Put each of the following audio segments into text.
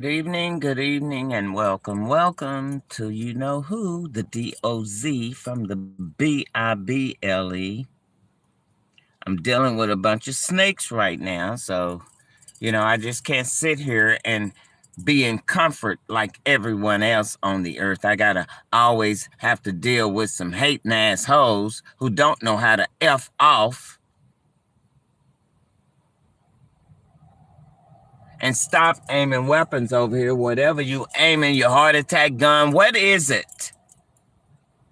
Good evening, and welcome. Welcome to You Know Who, the DOZ from the BIBLE. I'm dealing with a bunch of snakes right now, so, I just can't sit here and be in comfort like everyone else on the earth. I gotta always have to deal with some hating assholes who don't know how to F off and stop aiming weapons over here. Whatever you aiming, your heart attack gun, what is it?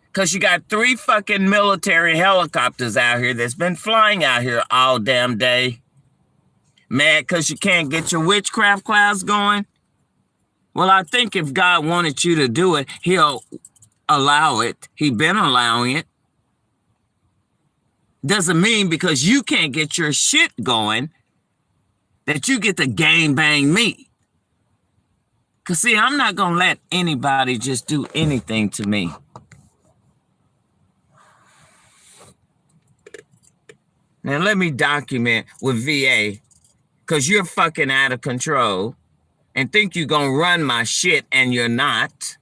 Because you got 3 fucking military helicopters out here that's been flying out here all damn day. Mad because you can't get your witchcraft clouds going? Well, I think if God wanted you to do it, he'll allow it. He been allowing it. Doesn't mean because you can't get your shit going that you get to gang bang me. Because see, I'm not going to let anybody just do anything to me. Now let me document with VA, because you're fucking out of control and think you're going to run my shit, and you're not,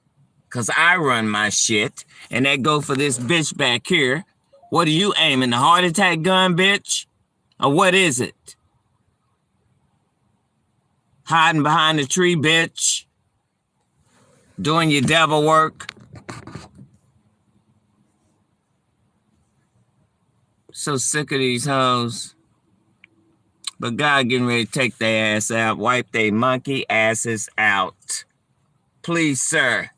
because I run my shit. And that go for this bitch back here. What are you aiming, the heart attack gun, bitch? Or what is it? Hiding behind the tree, bitch? Doing your devil work? So sick of these hoes. But God getting ready to take their ass out. Wipe their monkey asses out. Please, sir.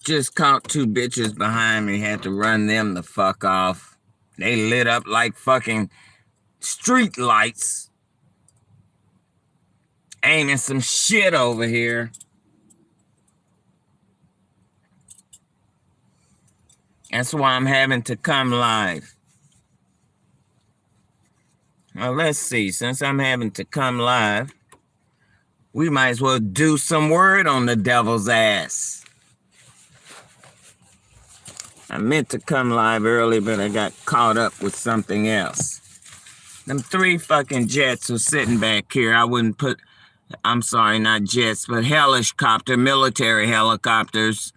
Just caught 2 bitches behind me. Had to run them the fuck off. They lit up like fucking street lights. Aiming some shit over here. That's why I'm having to come live. Well, let's see. Since I'm having to come live, we might as well do some word on the devil's ass. I meant to come live early, but I got caught up with something else. Them 3 fucking jets were sitting back here. I wouldn't put, I'm sorry, not jets, but helicopter, military helicopters.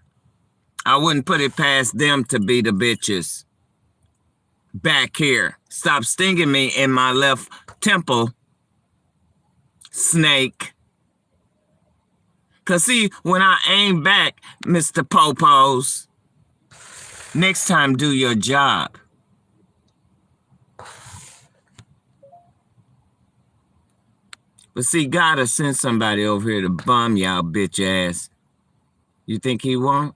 I wouldn't put it past them to be the bitches. Back here. Stop stinging me in my left temple, snake. Because see, when I aim back, Mr. Popos, next time do your job. But see, gotta send somebody over here to bum y'all bitch ass. You think he won't?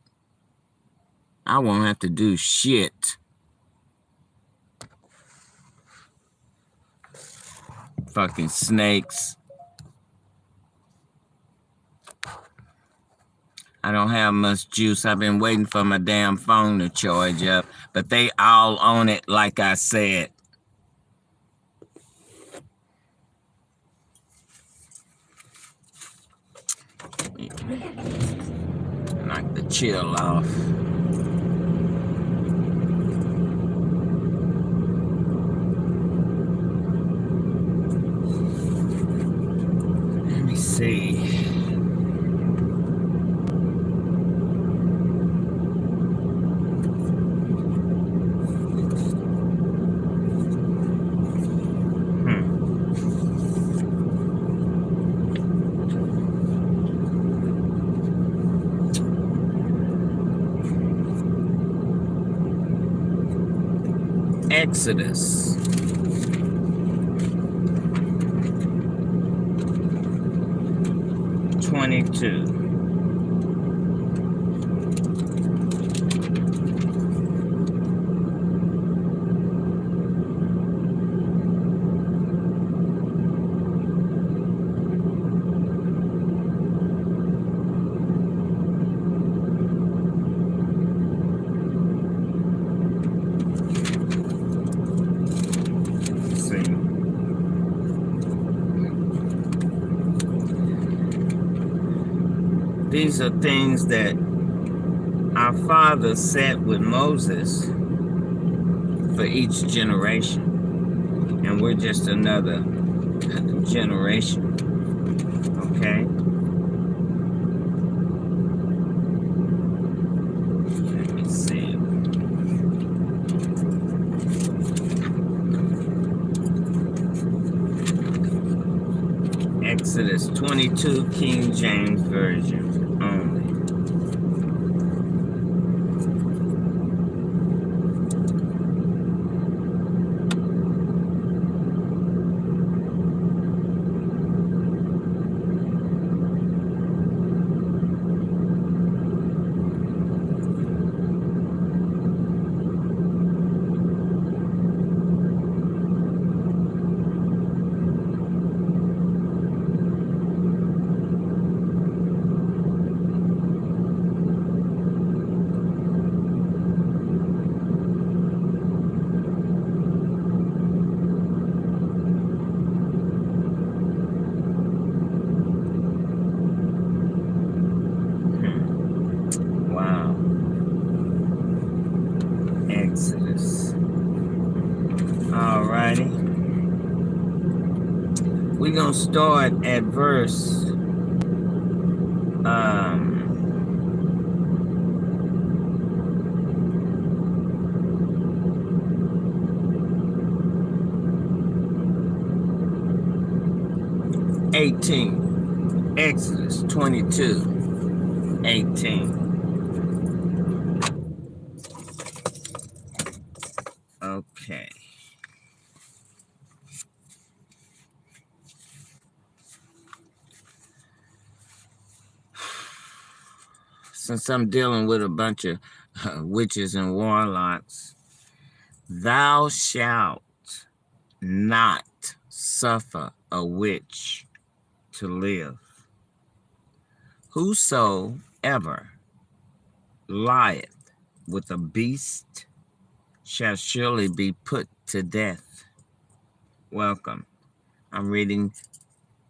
I won't have to do shit. Fucking snakes. I don't have much juice. I've been waiting for my damn phone to charge up, but they all on it like I said. Knock the chill off. Let me see. Exodus 22. These are things that our Father set with Moses for each generation. And we're just another generation. Okay? Let me see. Exodus 22, King James Version only. Wow. Exodus. Alrighty. We're going to start at verse 18. Exodus 22, 18. Okay. Since I'm dealing with a bunch of witches and warlocks, thou shalt not suffer a witch to live. Whosoever lieth with a beast shall surely be put to death. Welcome. I'm reading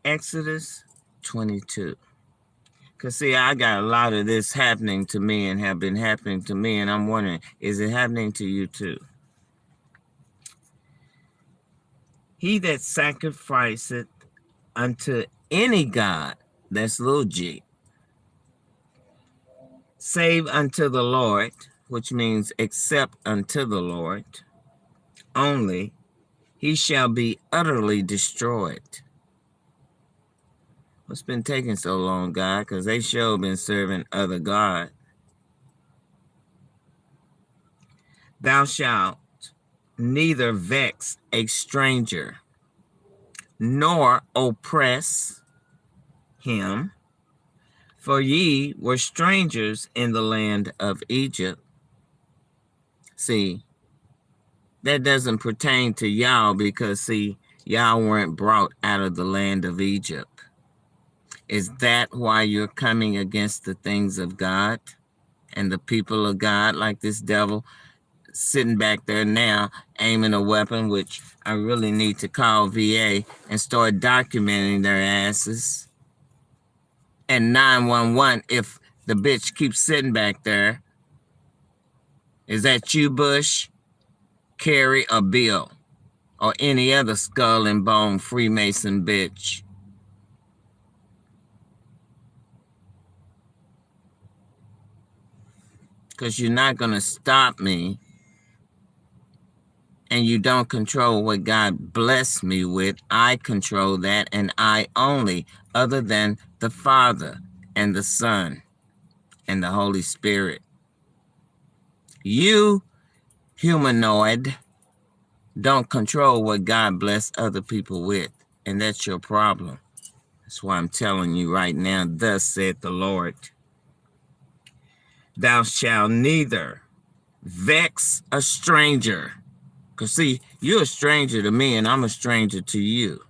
Exodus 22. Because, see, I got a lot of this happening to me and have been happening to me, and I'm wondering, is it happening to you too? He that sacrificeth unto any god, that's little g, save unto the Lord, which means except unto the Lord, only, he shall be utterly destroyed. What's been taking so long, God? Because they sure been serving other God. Thou shalt neither vex a stranger, nor oppress him, for ye were strangers in the land of Egypt. See, that doesn't pertain to y'all because, see, y'all weren't brought out of the land of Egypt. Is that why you're coming against the things of God and the people of God, like this devil sitting back there now aiming a weapon, which I really need to call VA and start documenting their asses? And 911 if the bitch keeps sitting back there. Is that you, Bush, Kerry, or Bill, or any other skull and bone Freemason bitch? Because you're not going to stop me, and you don't control what God blessed me with. I control that, and I only, other than the Father and the Son and the Holy Spirit. You, humanoid, don't control what God blessed other people with, and that's your problem. That's why I'm telling you right now, thus saith the Lord. Thou shalt neither vex a stranger. Because, see, you're a stranger to me, and I'm a stranger to you.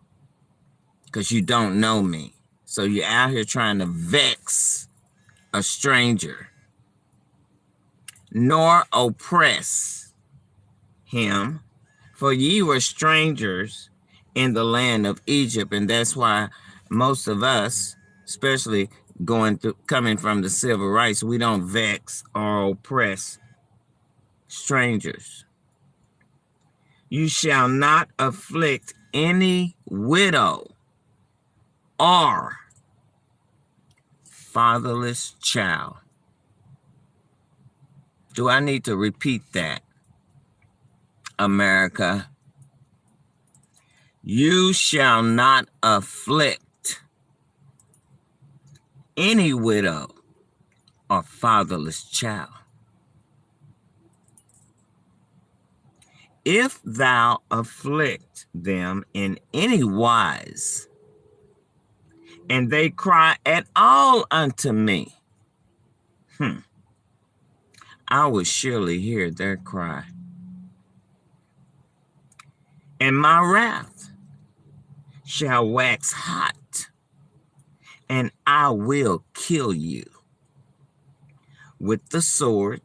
Because you don't know me. So you're out here trying to vex a stranger. Nor oppress him, for ye were strangers in the land of Egypt. And that's why most of us especially coming from the civil rights. We don't vex or oppress strangers. You shall not afflict any widow or fatherless child. Do I need to repeat that, America? You shall not afflict any widow or fatherless child. If thou afflict them in any wise, and they cry at all unto me, I will surely hear their cry. And my wrath shall wax hot, and I will kill you with the sword,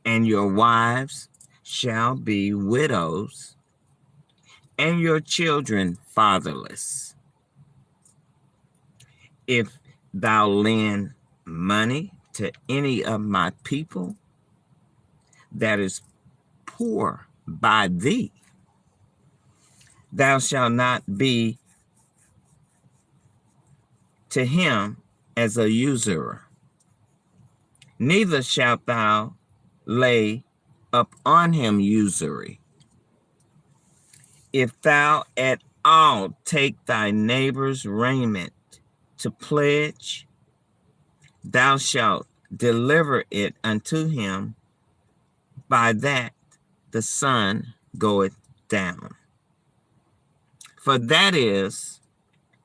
and your wives shall be widows, and your children fatherless. If thou lend money to any of my people that is poor by thee, thou shalt not be to him as a usurer, neither shalt thou lay up on him usury. If thou at all take thy neighbor's raiment to pledge, thou shalt deliver it unto him, by that the sun goeth down. For that is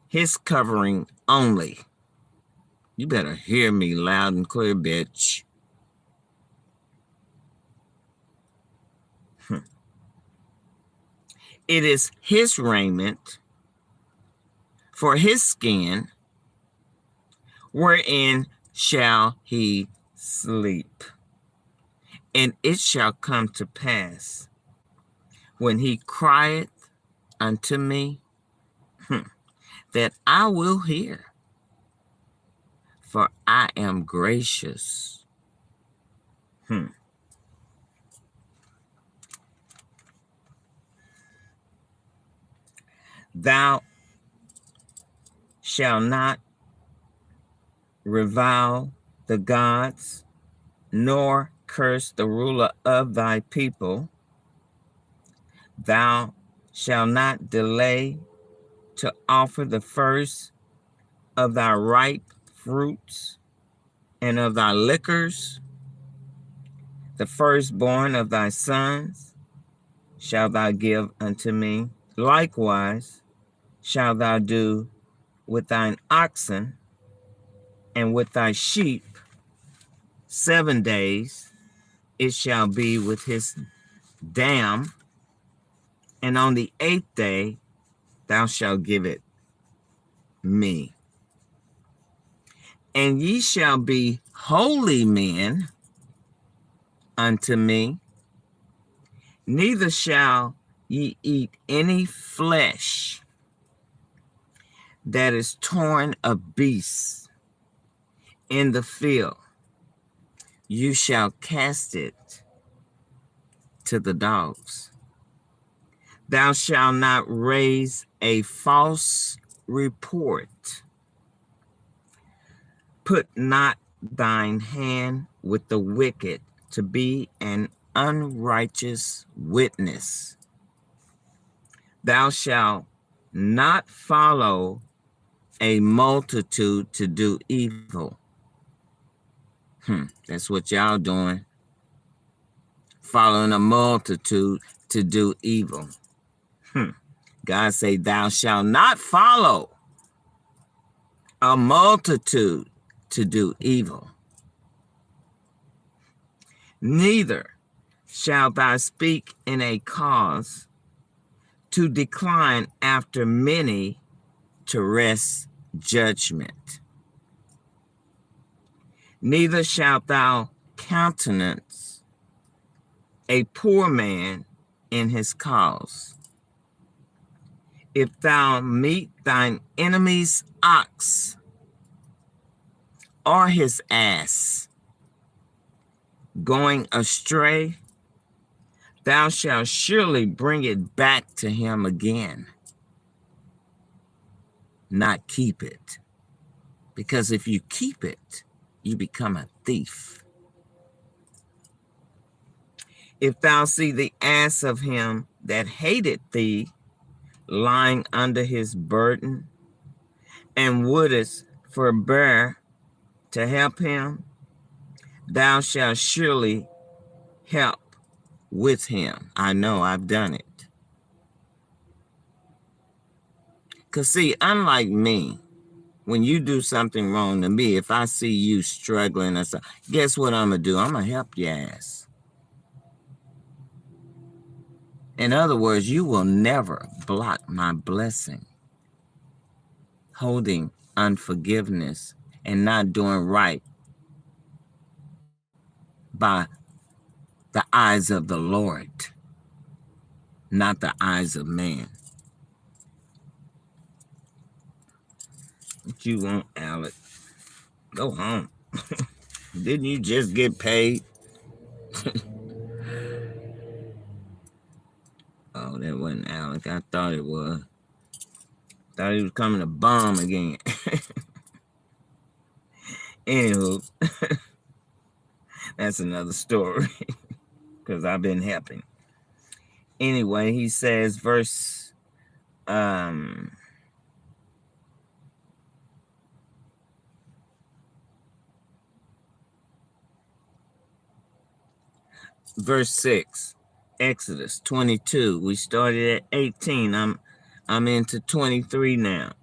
his covering only. You better hear me loud and clear, bitch. It is his raiment for his skin, wherein shall he sleep. And it shall come to pass, when he crieth unto me, that I will hear, for I am gracious. Thou shalt not revile the gods, nor curse the ruler of thy people. Thou shalt not delay to offer the first of thy ripe fruits and of thy liquors. The firstborn of thy sons shalt thou give unto me. Likewise shalt thou do with thine oxen and with thy sheep. 7 days it shall be with his dam, and on the 8th day thou shalt give it me. And ye shall be holy men unto me, neither shall ye eat any flesh that is torn of beasts in the field. You shall cast it to the dogs. Thou shalt not raise a false report. Put not thine hand with the wicked to be an unrighteous witness. Thou shalt not follow a multitude to do evil. That's what y'all doing. Following a multitude to do evil. God say, thou shalt not follow a multitude to do evil. Neither shalt thou speak in a cause to decline after many to wrest judgment. Neither shalt thou countenance a poor man in his cause. If thou meet thine enemy's ox or his ass going astray, thou shalt surely bring it back to him again, not keep it. Because if you keep it, you become a thief. If thou see the ass of him that hated thee lying under his burden, and wouldest forbear to help him, thou shalt surely help with him. I know, I've done it. Because see, unlike me, when you do something wrong to me, if I see you struggling or something, guess what I'm going to do? I'm going to help your ass. In other words, you will never block my blessing. Holding unforgiveness and not doing right by the eyes of the Lord, not the eyes of man. What you want, Alec? Go home. Didn't you just get paid? Oh, that wasn't Alec. I thought it was. Thought he was coming to bomb again. Anywho, that's another story because I've been helping. Anyway, he says, verse 6, Exodus 22. We started at 18. I'm into 23 now.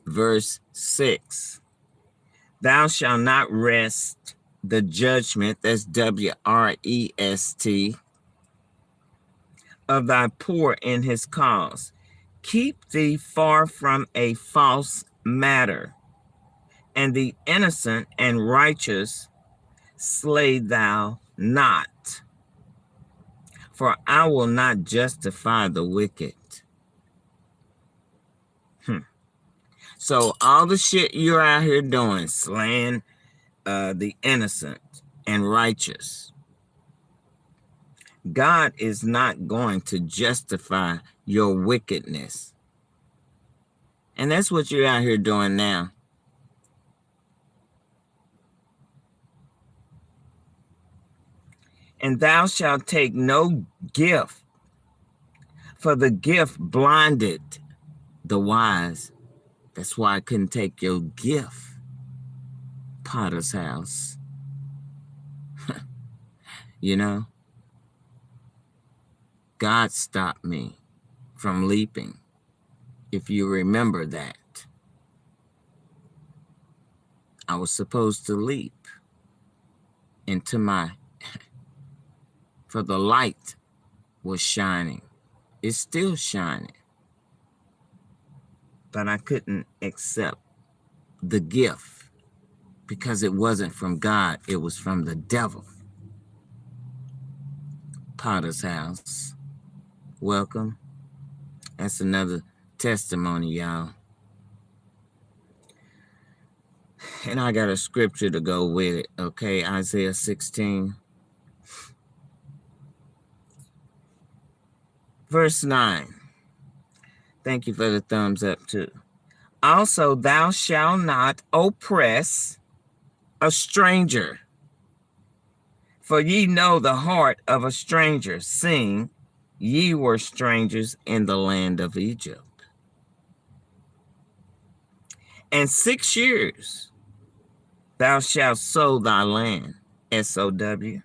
Verse 6. Thou shalt not wrest the judgment, that's W-R-E-S-T, of thy poor in his cause. Keep thee far from a false matter, and the innocent and righteous slay thou not. For I will not justify the wicked. So all the shit you're out here doing, slaying the innocent and righteous, God is not going to justify your wickedness. And that's what you're out here doing now. And thou shalt take no gift, for the gift blinded the wise. That's why I couldn't take your gift, Potter's house. You know, God stopped me from leaping, if you remember that. I was supposed to leap into for the light was shining. It's still shining. But I couldn't accept the gift because it wasn't from God. It was from the devil. Potter's house. Welcome. That's another testimony, y'all. And I got a scripture to go with it. Okay, Isaiah 16. Verse 9. Thank you for the thumbs up too. Also, thou shalt not oppress a stranger, for ye know the heart of a stranger, seeing ye were strangers in the land of Egypt. And 6 years thou shalt sow thy land, S-O-W,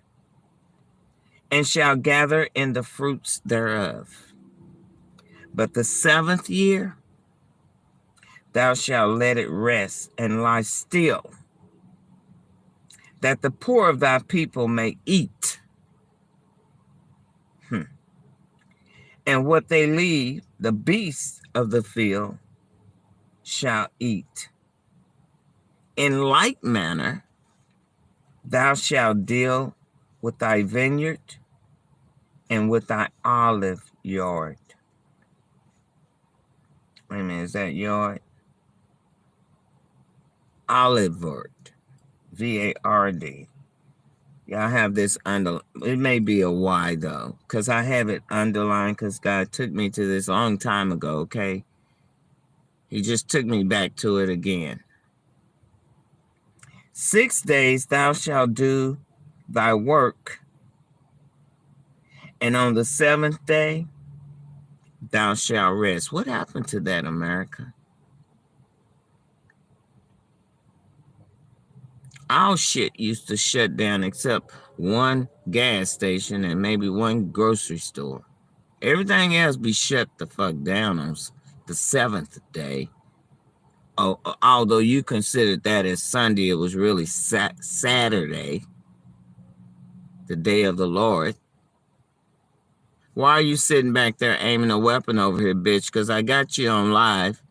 and shalt gather in the fruits thereof. But the 7th year thou shalt let it rest and lie still, that the poor of thy people may eat. And what they leave, the beasts of the field shall eat. In like manner, thou shalt deal with thy vineyard, and with thy olive yard. Wait a minute, is that yard? Olivard. VARD. Yeah, I have this under. It may be a Y though, because I have it underlined because God took me to this a long time ago, okay? He just took me back to it again. 6 days thou shalt do thy work, and on the seventh day thou shalt rest. What happened to that, America? Our shit used to shut down except one gas station and maybe one grocery store. Everything else be shut the fuck down on the seventh day. Oh, although you considered that as Sunday, it was really Saturday, the day of the Lord. Why are you sitting back there aiming a weapon over here, bitch? Because I got you on live.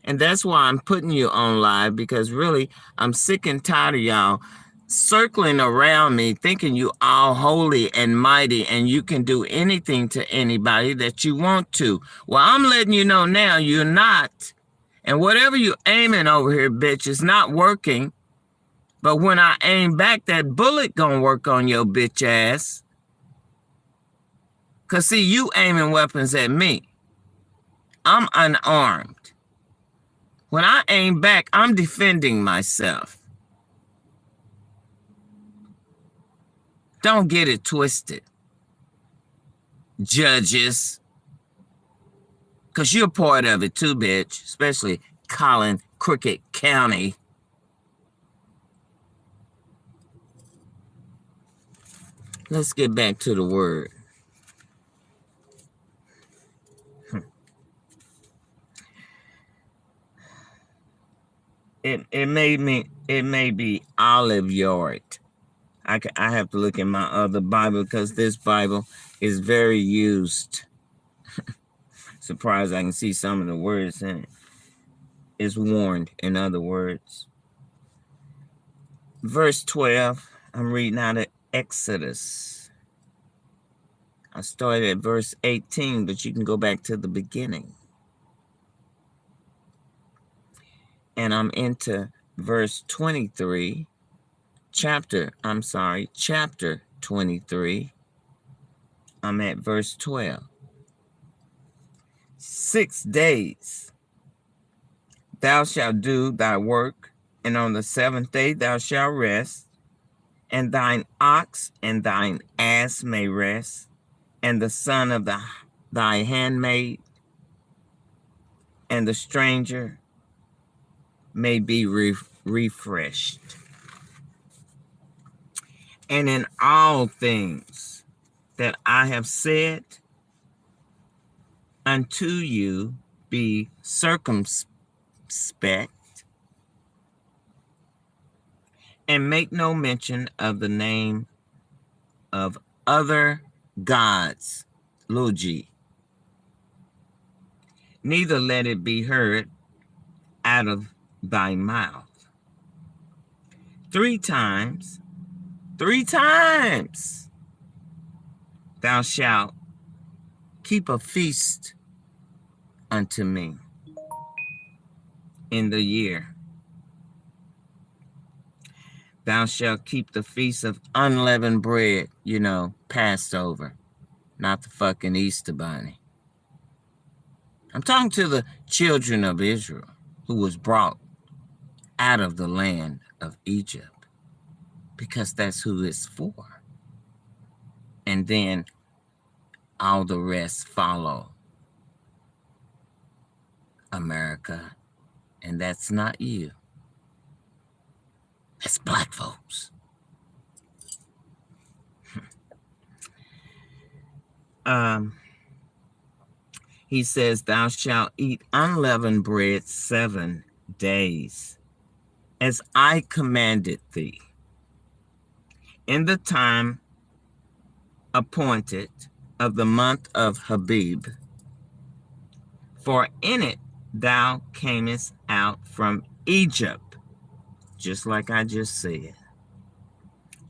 And that's why I'm putting you on live, because really, I'm sick and tired of y'all circling around me thinking you all holy and mighty and you can do anything to anybody that you want to. Well, I'm letting you know now you're not. And whatever you aiming over here, bitch, is not working. But when I aim back, that bullet gonna work on your bitch ass. Because, see, you aiming weapons at me. I'm unarmed. When I aim back, I'm defending myself. Don't get it twisted, judges. Because you're part of it too, bitch. Especially Collin, Crooked County. Let's get back to the word. It may be Olive Yard. I have to look in my other Bible because this Bible is very used. Surprised I can see some of the words in it. It's warned, in other words. Verse 12, I'm reading out of Exodus. I started at verse 18, but you can go back to the beginning. And I'm into verse 23, chapter 23. I'm at verse 12. 6 days thou shalt do thy work, and on the seventh day thou shalt rest, and thine ox and thine ass may rest, and the son of thy handmaid and the stranger may be refreshed. And in all things that I have said unto you, be circumspect, and make no mention of the name of other gods, Logi. Neither let it be heard out of thy mouth. 3 times thou shalt keep a feast unto me in the year. Thou shalt keep the feast of unleavened bread, Passover, not the fucking Easter bunny. I'm talking to the children of Israel who was brought out of the land of Egypt, because that's who it's for. And then all the rest follow, America. And that's not you. That's black folks. He says, thou shalt eat unleavened bread 7 days, as I commanded thee, in the time appointed of the month of Habib, for in it thou camest out from Egypt, just like I just said,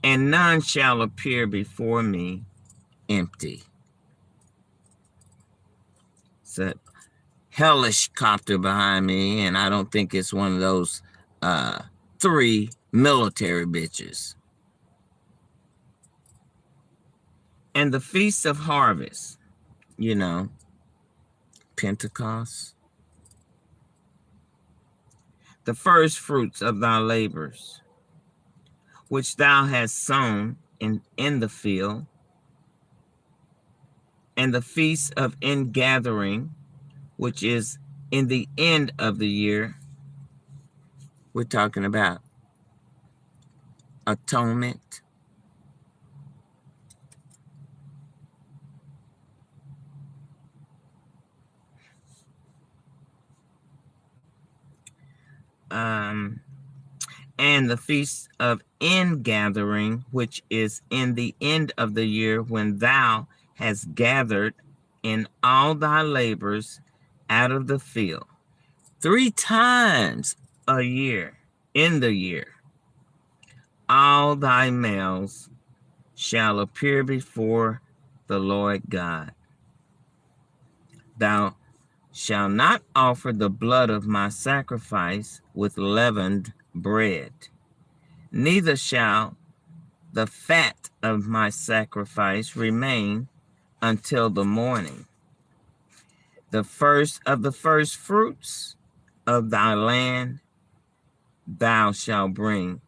and none shall appear before me empty. So hellish copter behind me, and I don't think it's one of those 3 military bitches. And the Feast of Harvest, you know, Pentecost, the first fruits of thy labors, which thou hast sown in the field, and the feast of ingathering, which is in the end of the year. We're talking about atonement. And the feast of ingathering, which is in the end of the year, when thou hast gathered in all thy labors out of the field. 3 times a year, in the year, all thy males shall appear before the Lord God. Thou shalt not offer the blood of my sacrifice with leavened bread, neither shall the fat of my sacrifice remain until the morning. The first of the first fruits of thy land thou shalt bring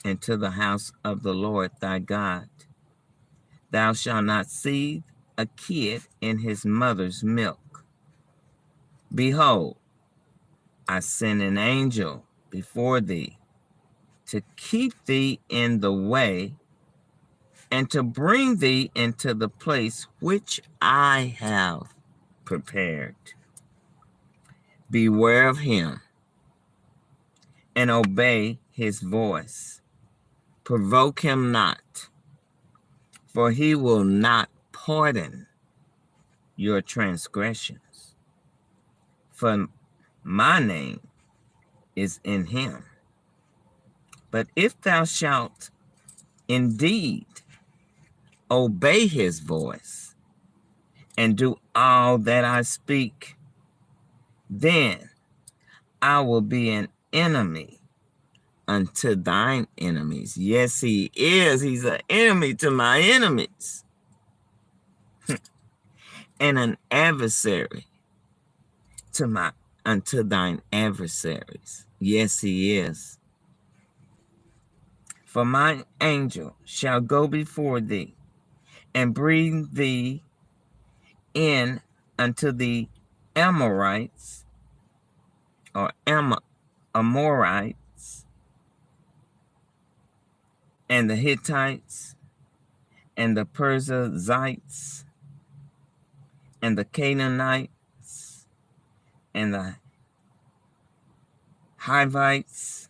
into the house of the Lord thy God. Thou shalt not seethe a kid in his mother's milk. Behold, I send an angel before thee to keep thee in the way and to bring thee into the place which I have prepared. Beware of him and obey his voice. Provoke him not, for he will not pardon your transgressions. For my name is in him. But if thou shalt indeed obey his voice and do all that I speak, then I will be an enemy unto thine enemies. Yes, he is. He's an enemy to my enemies. And an adversary unto thine adversaries. Yes, he is. For my angel shall go before thee and bring thee in unto the Amorites or Amorites and the Hittites and the Perizzites and the Canaanites and the Hivites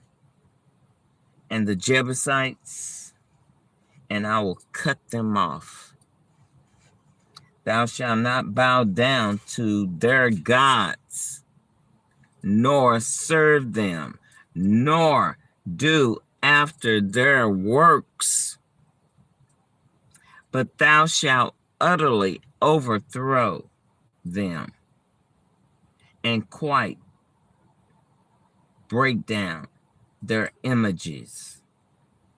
and the Jebusites, and I will cut them off. Thou shalt not bow down to their gods, nor serve them, nor do after their works, but thou shalt utterly overthrow them and quite break down their images.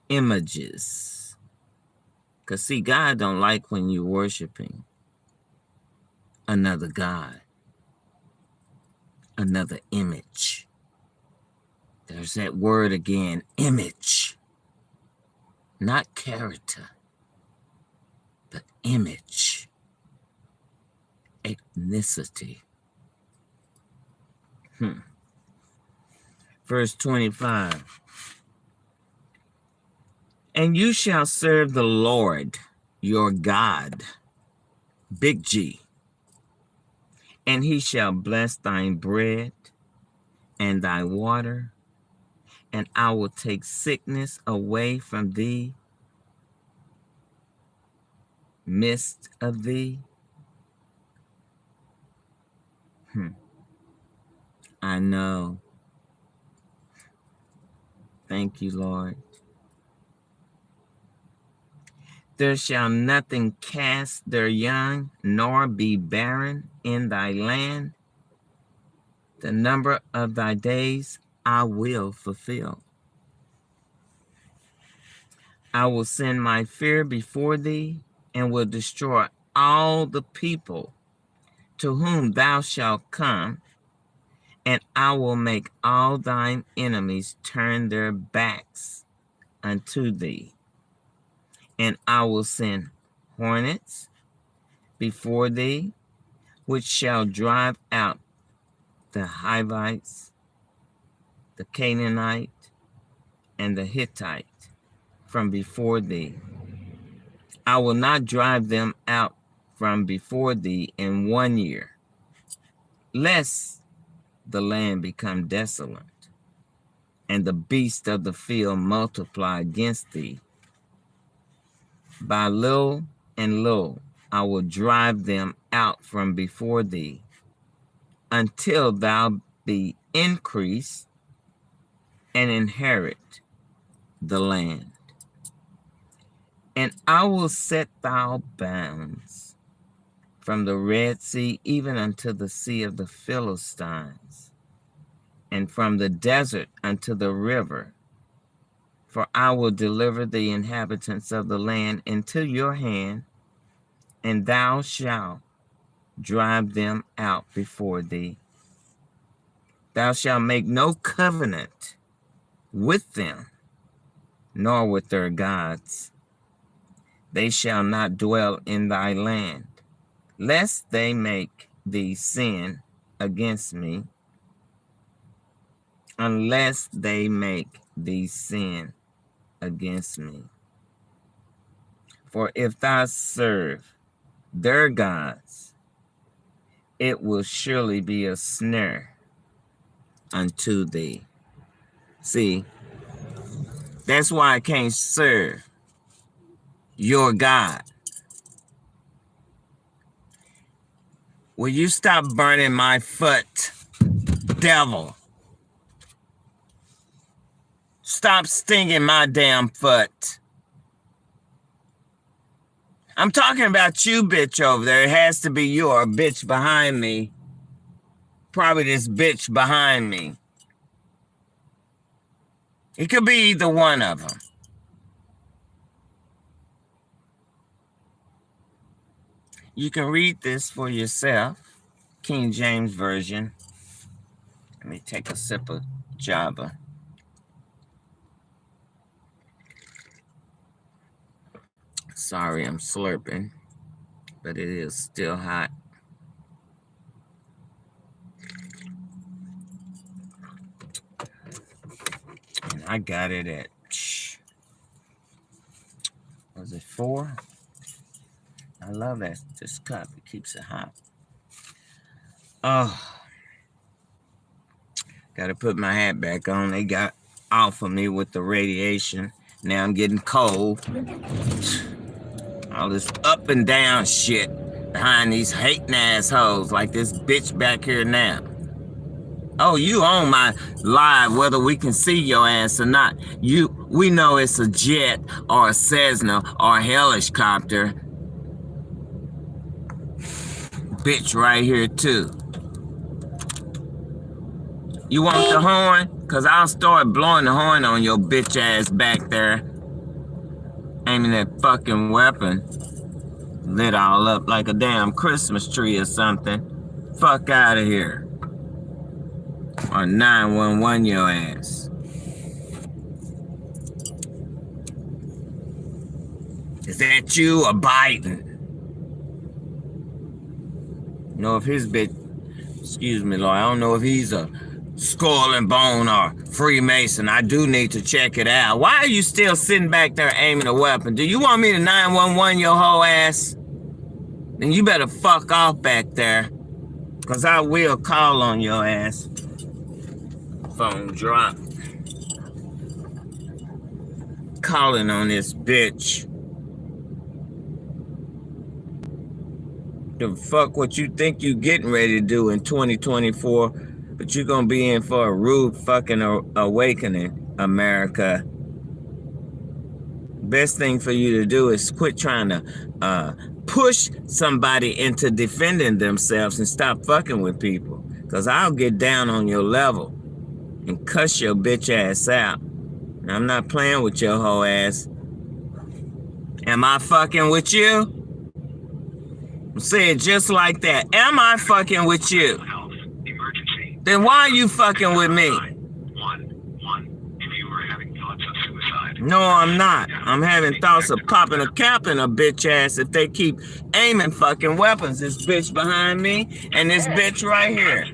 Because see, God don't like when you're worshiping another God, another image. There's that word again, image. Not character, but image. Ethnicity. Verse 25. And you shall serve the Lord your God, big G, and he shall bless thine bread and thy water, and I will take sickness away from thee, midst of thee. I know. Thank you, Lord. There shall nothing cast their young, nor be barren in thy land, The number of thy days I will fulfill. I will send my fear before thee and will destroy all the people to whom thou shalt come, and I will make all thine enemies turn their backs unto thee. And I will send hornets before thee, which shall drive out the Hivites, the Canaanite, and the Hittite from before thee. I will not drive them out from before thee in 1 year, lest the land become desolate, and the beasts of the field multiply against thee. By little and little I will drive them out from before thee, until thou be increased and inherit the land. And I will set thy bounds from the Red Sea even unto the sea of the Philistines, and from the desert unto the river. For I will deliver the inhabitants of the land into your hand, and thou shalt drive them out before thee. Thou shalt make no covenant with them, nor with their gods. They shall not dwell in thy land, lest they make thee sin against me, unless they make thee sin against me. For if thou serve their gods, it will surely be a snare unto thee. See, that's why I can't serve your God. Will you stop burning my foot, devil? Stop stinging my damn foot. I'm talking about you, bitch, over there. It has to be you or a bitch behind me. Probably this bitch behind me. It could be either one of them. You can read this for yourself. King James Version. Let me take a sip of Java. Sorry, I'm slurping, but it is still hot. And I got it at, was it 4? I love that, this cup, it keeps it hot. Oh, gotta put my hat back on. They got off of me with the radiation. Now I'm getting cold. All this up and down shit behind these hating assholes like this bitch back here now. Oh, you on my live, whether we can see your ass or not. We know it's a jet or a Cessna or a helicopter. Bitch right here too. You want the horn? Cause I'll start blowing the horn on your bitch ass back there. Aiming that fucking weapon. Lit all up like a damn Christmas tree or something. Fuck out of here. Or 911 your ass. Is that you or Biden? Know if his bitch, excuse me, Lord, I don't know if he's a skull and bone or Freemason. I do need to check it out. Why are you still sitting back there aiming a weapon? Do you want me to 911 your whole ass? Then you better fuck off back there. Cause I will call on your ass. Phone drop. Calling on this bitch. The fuck what you think you getting ready to do in 2024, but you're gonna be in for a rude fucking awakening, America. Best thing for you to do is quit trying to push somebody into defending themselves and stop fucking with people. Because I'll get down on your level and cuss your bitch ass out. And I'm not playing with your whole ass. Am I fucking with you? Say it just like that. Am I fucking with you? Then why are you fucking with me? No, I'm not. I'm having thoughts of popping a cap in a bitch ass if they keep aiming fucking weapons. This bitch behind me and this bitch right here.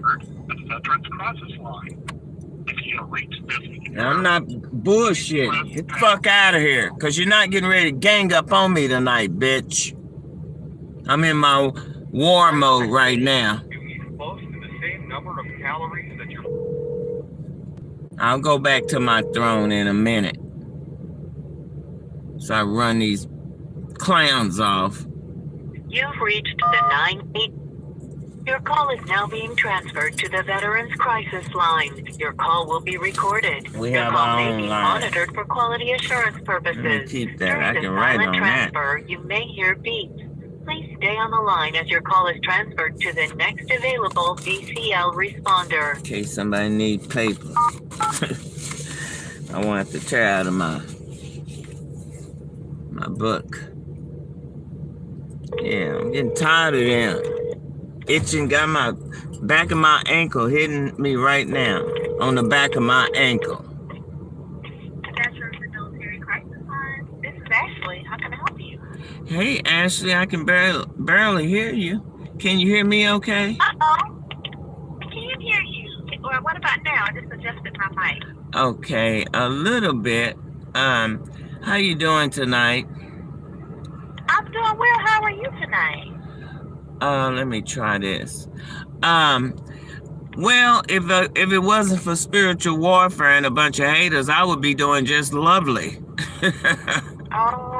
Now, I'm not bullshitting. Get the fuck out of here. Because you're not getting ready to gang up on me tonight, bitch. I'm in my war mode right now. I'll go back to my throne in a minute. So I run these clowns off. You've reached the 9-8. Your call is now being transferred to the Veterans Crisis Line. Your call will be recorded. We Your have call our may own be line. monitored for quality assurance purposes. Let me keep that. During I the can write silent on transfer, you may hear beeps. Please stay on the line as your call is transferred to the next available PPL responder. In case somebody needs paper. I won't have to tear out of my book. Yeah, I'm getting tired of them. Itching, got my back of my ankle hitting me right now. On the back of my ankle. Military Crisis Line. This is Ashley. How can I help you? Hey, Ashley, I can barely hear you. Can you hear me okay? Uh-oh. I can't hear you. Well, what about now? I just adjusted my mic. Okay, a little bit. How you doing tonight? I'm doing well. How are you tonight? Let me try this. Well, if it wasn't for spiritual warfare and a bunch of haters, I would be doing just lovely. Oh.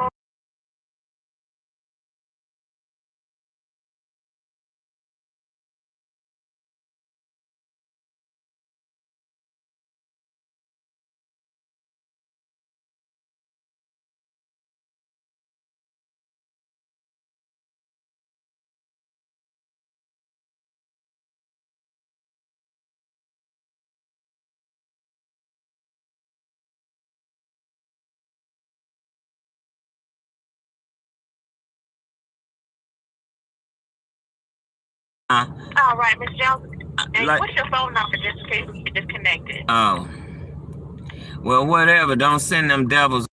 All right, Miss Jones. And what's your phone number just in case we get disconnected? Oh. Well, whatever. Don't send them devils.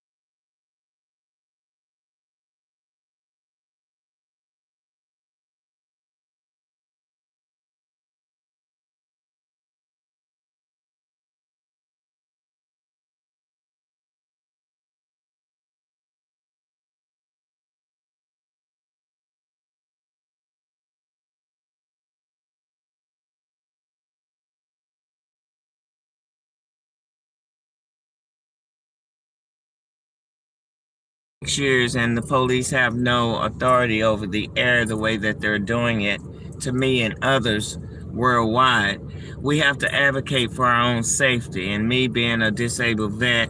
Years and the police have no authority over the air the way that they're doing it to me and others worldwide. We have to advocate for our own safety, and me being a disabled vet,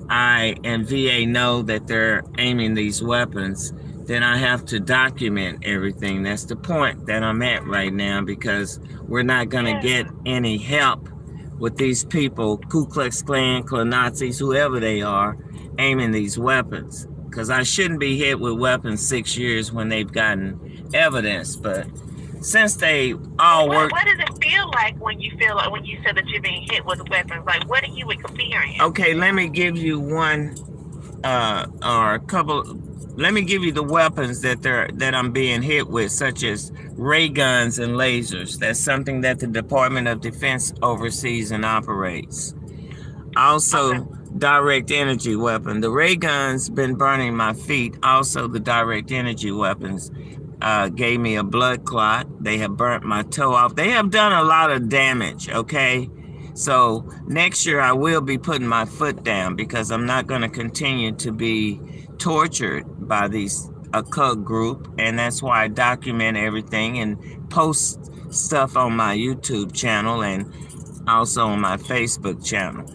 I and VA know that they're aiming these weapons. Then I have to document everything. That's the point that I'm at right now, because we're not going to get any help with these people, Ku Klux Klan, Nazis, whoever they are, aiming these weapons. Because I shouldn't be hit with weapons 6 years when they've gotten evidence. But since they all work... What does it feel like when you said that you're being hit with weapons? Like, what do you experience? Okay, let me give you one or a couple... Let me give you the weapons that I'm being hit with, such as ray guns and lasers. That's something that the Department of Defense oversees and operates. Also, direct energy weapon. The ray guns been burning my feet. Also, the direct energy weapons gave me a blood clot. They have burnt my toe off. They have done a lot of damage, okay? So next year I will be putting my foot down, because I'm not going to continue to be tortured by these occult group, and that's why I document everything and post stuff on my YouTube channel and also on my Facebook channel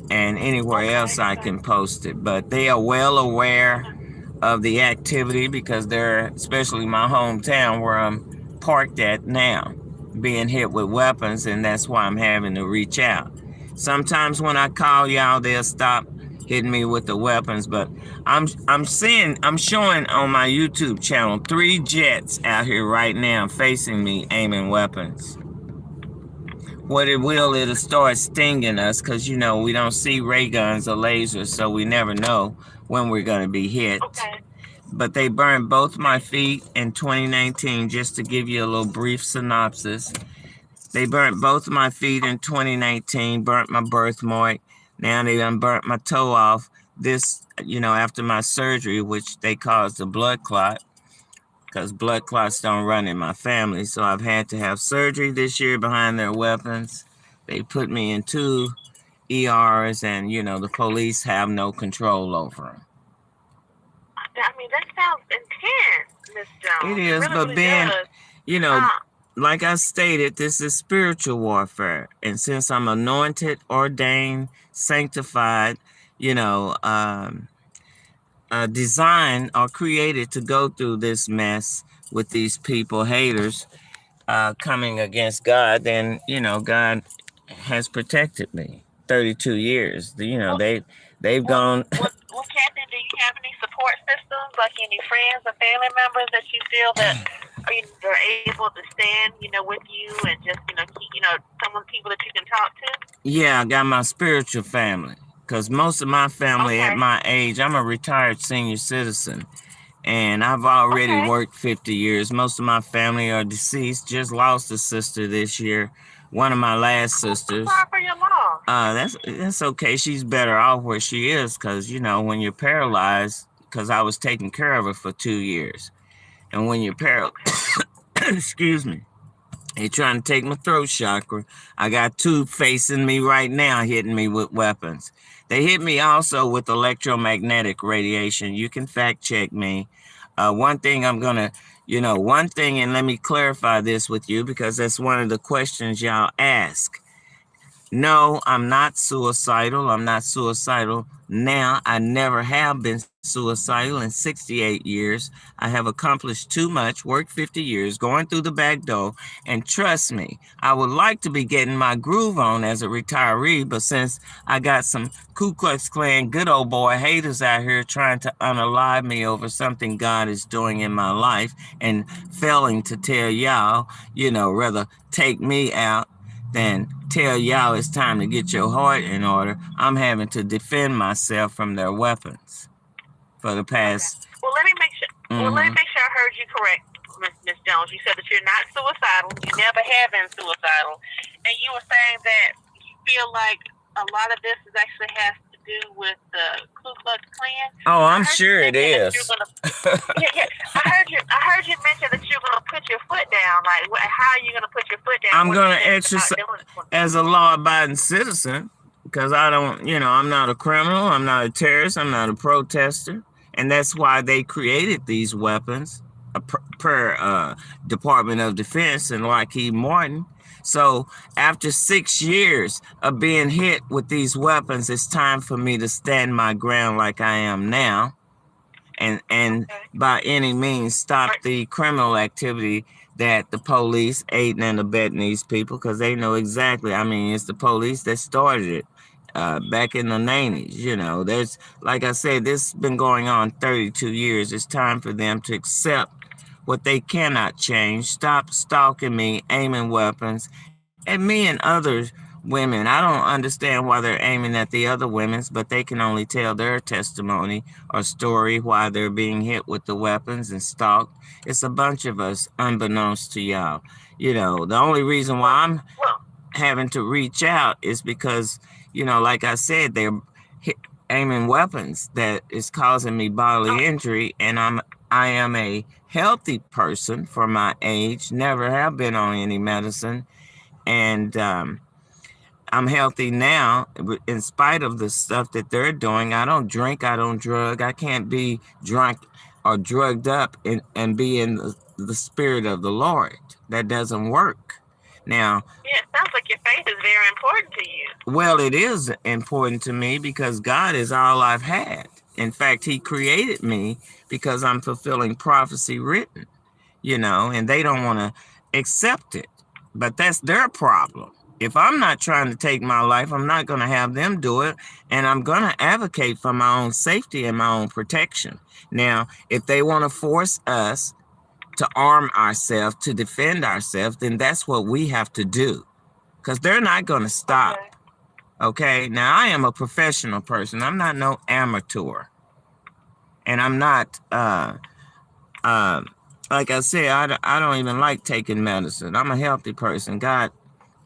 and anywhere else I can post it. But they are well aware of the activity, because they're, especially my hometown where I'm parked at now. being hit with weapons, and that's why I'm having to reach out. Sometimes when I call y'all, they'll stop hitting me with the weapons, but I'm showing on my YouTube channel 3 jets out here right now facing me aiming weapons. What it will, it'll start stinging us because we don't see ray guns or lasers, so we never know when we're going to be hit. Okay. But they burned both my feet in 2019, just to give you a little brief synopsis. They burnt both of my feet in 2019, burnt my birthmark. Now they done burnt my toe off. This, after my surgery, which they caused a blood clot, because blood clots don't run in my family. So I've had to have surgery this year behind their weapons. They put me in 2 ERs, and, the police have no control over them. I mean, that sounds intense, Miss Jones. It is, really, but really then, does. like I stated, this is spiritual warfare. And since I'm anointed, ordained, sanctified, designed or created to go through this mess with these people, haters, coming against God, then, God has protected me 32 years. They've gone. Well, Kathy, do you have any support systems, like any friends or family members that you feel that are able to stand, with you and just, keep, some people that you can talk to? Yeah, I got my spiritual family, because most of my family at my age, I'm a retired senior citizen, and I've already worked 50 years. Most of my family are deceased. Just lost a sister this year. One of my last sisters. Sorry for your loss. That's okay. She's better off where she is, because when you're paralyzed, because I was taking care of her for 2 years, and when you're paralyzed, excuse me, they're trying to take my throat chakra. I got 2 facing me right now, hitting me with weapons. They hit me also with electromagnetic radiation. You can fact check me. One thing, and let me clarify this with you, because that's one of the questions y'all ask. No, I'm not suicidal. I'm not suicidal now. I never have been suicidal in 68 years. I have accomplished too much, worked 50 years, going through the back door, and trust me, I would like to be getting my groove on as a retiree, but since I got some Ku Klux Klan good old boy haters out here trying to unalive me over something God is doing in my life and failing to tell y'all, rather take me out than tell y'all it's time to get your heart in order, I'm having to defend myself from their weapons for the past. Okay. Well, let me make sure. Well, let me make sure I heard you correct, Miss Jones. You said that you're not suicidal. You never have been suicidal, and you were saying that you feel like a lot of this actually has to do with the Ku Klux Klan. Oh, I'm sure it is. I heard you mention that you're gonna put your foot down. Like, how are you gonna put your foot down? I'm gonna exercise as a law-abiding citizen, because I don't, I'm not a criminal. I'm not a terrorist. I'm not a protester, and that's why they created these weapons per Department of Defense and Lockheed Martin. So after 6 years of being hit with these weapons, it's time for me to stand my ground like I am now, and by any means stop the criminal activity that the police aiding and abetting these people, because they know exactly. I mean, it's the police that started it back in the 90s. There's, like I said, this has been going on 32 years. It's time for them to accept what they cannot change. Stop stalking me, aiming weapons at me and other women. I don't understand why they're aiming at the other women's, but they can only tell their testimony or story why they're being hit with the weapons and stalked. It's a bunch of us, unbeknownst to y'all. The only reason why I'm having to reach out is because, like I said, they're aiming weapons that is causing me bodily injury, and I am a healthy person for my age, never have been on any medicine, and I'm healthy now in spite of the stuff that they're doing. I don't drink, I don't drug. I can't be drunk or drugged up and be in the spirit of the Lord. That doesn't work. Now, it sounds like your faith is very important to you. Well, it is important to me because God is all I've had. In fact, He created me because I'm fulfilling prophecy written, and they don't want to accept it. But that's their problem. If I'm not trying to take my life, I'm not going to have them do it. And I'm going to advocate for my own safety and my own protection. Now, if they want to force us to arm ourselves, to defend ourselves, then that's what we have to do. Because they're not going to stop. Okay? Now, I am a professional person. I'm not no amateur. And I'm not, like I said, I don't even like taking medicine. I'm a healthy person. God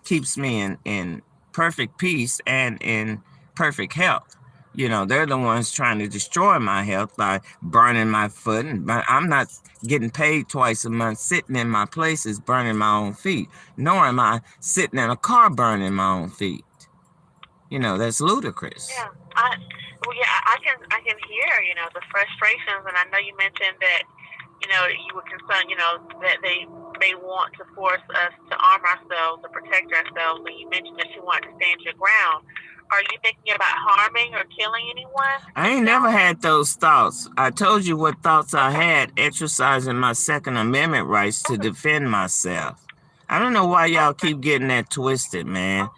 keeps me in perfect peace and in perfect health. You know, they're the ones trying to destroy my health by burning my foot. And I'm not getting paid twice a month sitting in my places burning my own feet, nor am I sitting in a car burning my own feet. You know, that's ludicrous. Yeah, I can hear, you know, the frustrations, and I know you mentioned that, you know, you were concerned, you know, that they want to force us to arm ourselves, to protect ourselves, and you mentioned that you want to stand your ground. Are you thinking about harming or killing anyone? I ain't never had those thoughts. I told you what thoughts I had, exercising my Second Amendment rights to defend myself. I don't know why y'all keep getting that twisted, man.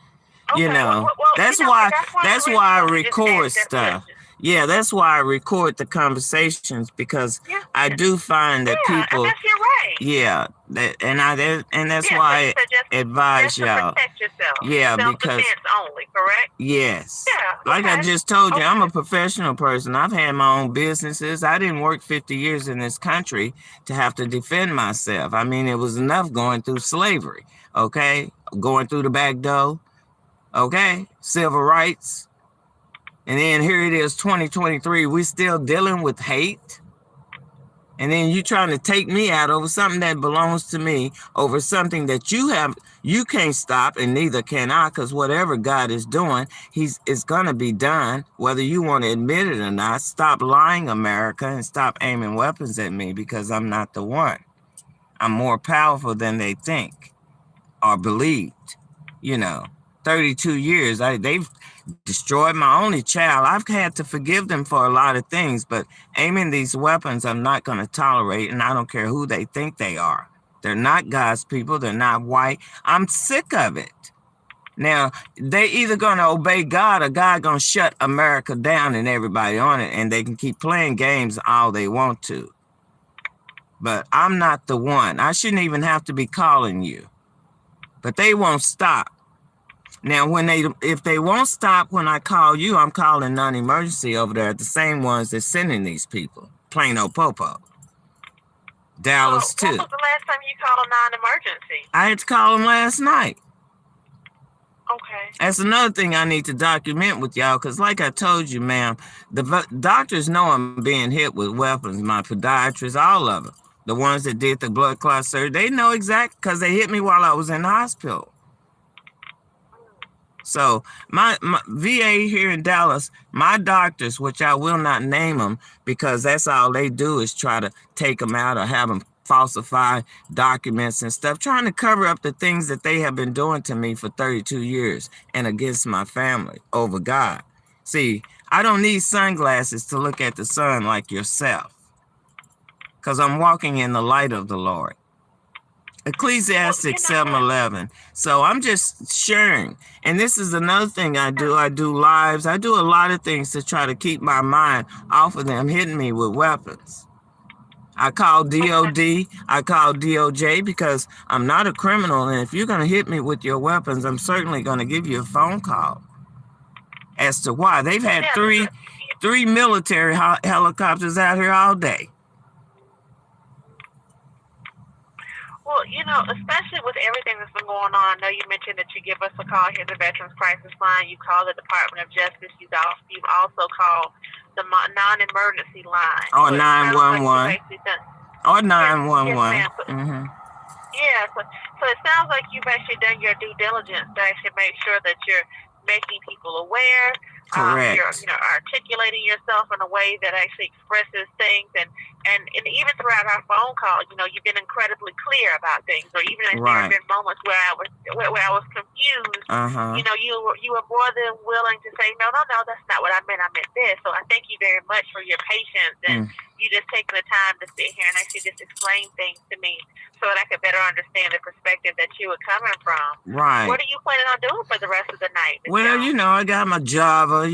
You know, that's why I record stuff. Yeah, that's why I record the conversations, because I do find that people. You're right. Yeah, that's why I advise y'all. Protect yourself. Yeah, because only, correct? Yes. Yeah. Like I just told you, I'm a professional person. I've had my own businesses. I didn't work 50 years in this country to have to defend myself. I mean, it was enough going through slavery. Okay, going through the back door. Okay, civil rights. And then here it is, 2023, we still dealing with hate. And then you trying to take me out over something that belongs to me, over something that you can't stop, and neither can I, because whatever God is doing, it's gonna be done, whether you want to admit it or not. Stop lying, America, and stop aiming weapons at me, because I'm not the one. I'm more powerful than they think or believed. You know, 32 years, they've destroyed my only child. I've had to forgive them for a lot of things, but aiming these weapons, I'm not going to tolerate, and I don't care who they think they are. They're not God's people. They're not white. I'm sick of it. Now, they either going to obey God, or God going to shut America down and everybody on it, and they can keep playing games all they want to. But I'm not the one. I shouldn't even have to be calling you. But they won't stop. Now, if they won't stop when I call you, I'm calling non-emergency over there, the same ones that's sending these people. Plano Popo. Dallas, too. When was the last time you called a non-emergency? I had to call them last night. Okay. That's another thing I need to document with y'all, because like I told you, ma'am, the doctors know I'm being hit with weapons, my podiatrists, all of them. The ones that did the blood clot surgery, they know exactly, because they hit me while I was in the hospital. So my VA here in Dallas, my doctors, which I will not name them, because that's all they do is try to take them out or have them falsify documents and stuff, trying to cover up the things that they have been doing to me for 32 years and against my family over God. See, I don't need sunglasses to look at the sun like yourself, because I'm walking in the light of the Lord. Ecclesiastes 7:11. So I'm just sharing. And this is another thing I do. I do lives. I do a lot of things to try to keep my mind off of them hitting me with weapons. I call DOD. I call DOJ, because I'm not a criminal. And if you're going to hit me with your weapons, I'm certainly going to give you a phone call as to why. They've had three military helicopters out here all day. Well, you know, especially with everything that's been going on, I know you mentioned that you give us a call here at the Veterans Crisis Line. You call the Department of Justice. You've also called the non-emergency line. Or 911. Or 911. Yes, yeah, so it sounds like you've actually done your due diligence to actually make sure that you're making people aware You're, Correct. articulating yourself in a way that actually expresses things, and even throughout our phone call, you've been incredibly clear about things. Or even if there have Right. been moments where I was confused, Uh-huh. you were more than willing to say, no, that's not what I meant. I meant this. So I thank you very much for your patience and you just taking the time to sit here and actually just explain things to me so that I could better understand the perspective that you were coming from. Right. What are you planning on doing for the rest of the night, Ms. Well, Jones? I got my Java,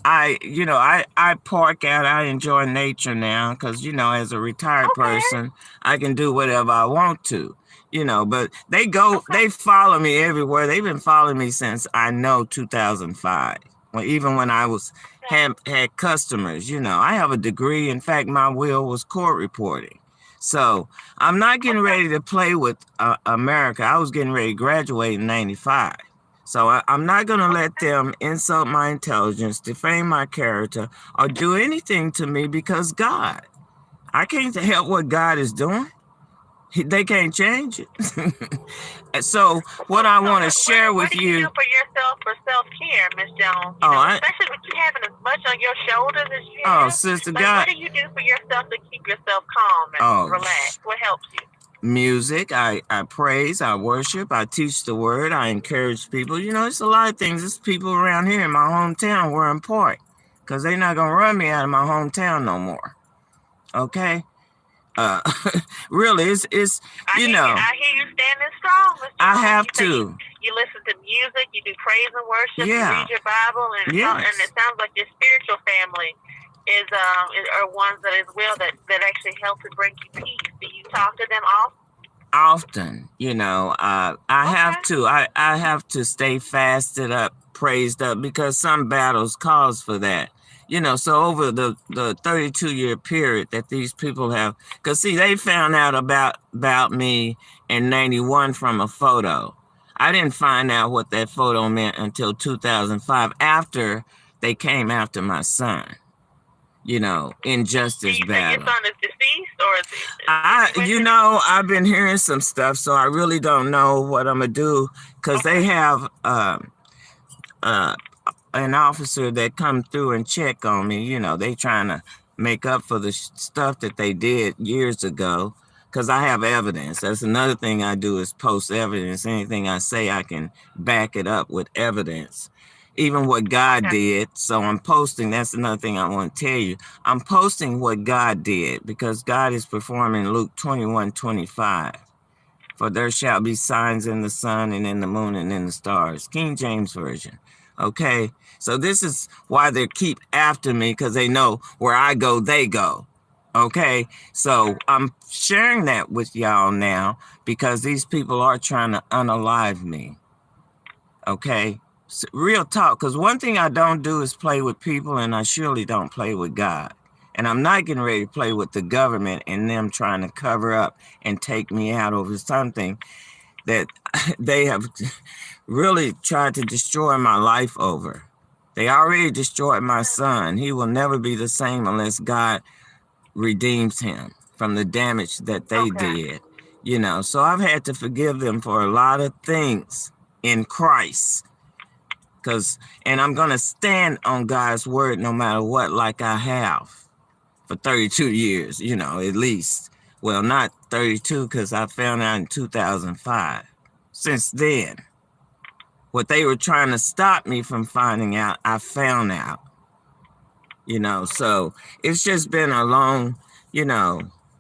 I park out. I enjoy nature now because, as a retired person, I can do whatever I want to, but they follow me everywhere. They've been following me since I know 2005. Well, even when I had customers, I have a degree. In fact, my will was court reporting. So I'm not getting ready to play with America. I was getting ready to graduate in 95. So I'm not going to let them insult my intelligence, defame my character, or do anything to me because God. I can't help what God is doing. They can't change it. And so what I want to share with What do you do for yourself for self-care, Miss Jones? Especially with you having as much on your shoulders as you have. Sister God. What do you do for yourself to keep yourself calm and relaxed? What helps you? Music. I praise, I worship, I teach the word, I encourage people. It's a lot of things. There's people around here in my hometown where I'm part because they're not going to run me out of my hometown no more. Okay? Really, it's I hear you standing strong, Mr. I have to. You listen to music, you do praise and worship, you Yeah. read your Bible, and it sounds like your spiritual family are ones that as well that actually help to bring you peace. Do you talk to them often? I have to. I have to stay fasted up, praised up, because some battles calls for that. So over the 32-year period that these people have, because see, they found out about me in 91 from a photo. I didn't find out what that photo meant until 2005, after they came after my son. Injustice battle. Your son is deceased, or is I've been hearing some stuff, so I really don't know what I'm gonna do, because they have an officer that come through and check on me. They trying to make up for the stuff that they did years ago, because I have evidence. That's another thing I do, is post evidence. Anything I say, I can back it up with evidence. Even what God did. So I'm posting. That's another thing I want to tell you. I'm posting what God did, because God is performing Luke 21:25. For there shall be signs in the sun and in the moon and in the stars. King James Version. Okay? So this is why they keep after me, because they know where I go, they go. Okay? So I'm sharing that with y'all now, because these people are trying to unalive me. Okay? So, real talk. Because one thing I don't do is play with people, and I surely don't play with God. And I'm not getting ready to play with the government and them trying to cover up and take me out over something that they have really tried to destroy my life over. They already destroyed my son. He will never be the same unless God redeems him from the damage that they did. So I've had to forgive them for a lot of things in Christ. And I'm going to stand on God's word no matter what, like I have for 32 years, at least. Well, not 32, because I found out in 2005. Since then, what they were trying to stop me from finding out, I found out. So it's just been a long,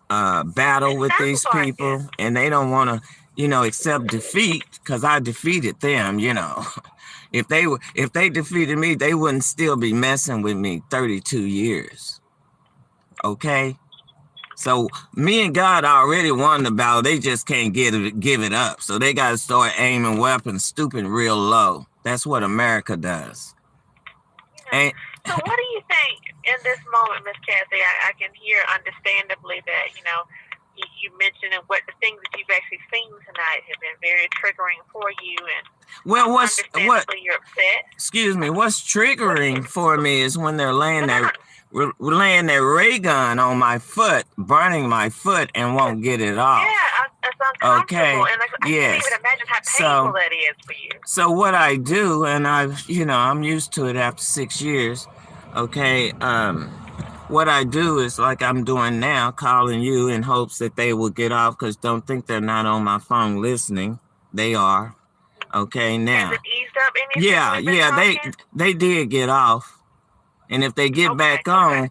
battle with these people, and they don't want to, accept defeat, because I defeated them. If they defeated me, they wouldn't still be messing with me 32 years. Okay? So me and God already won the battle. They just can't give it up. So they got to start aiming weapons, stooping real low. That's what America does. So what do you think in this moment, Miss Kathy? I can hear understandably that, you mentioned and what the things that you've actually seen tonight have been very triggering for you, and you're upset. Excuse me, what's triggering for me is when they're laying that ray gun on my foot, burning my foot, and won't get it off. Yeah, so uncomfortable, Okay. and I can't Yes. even imagine how painful that is for you. So what I do, and I'm used to it after 6 years. Okay. What I do is like I'm doing now, calling you in hopes that they will get off, because don't think they're not on my phone listening. They are. Okay. Now. Has it eased up any since Yeah. we've been Yeah. talking? They did get off. And if they get back on,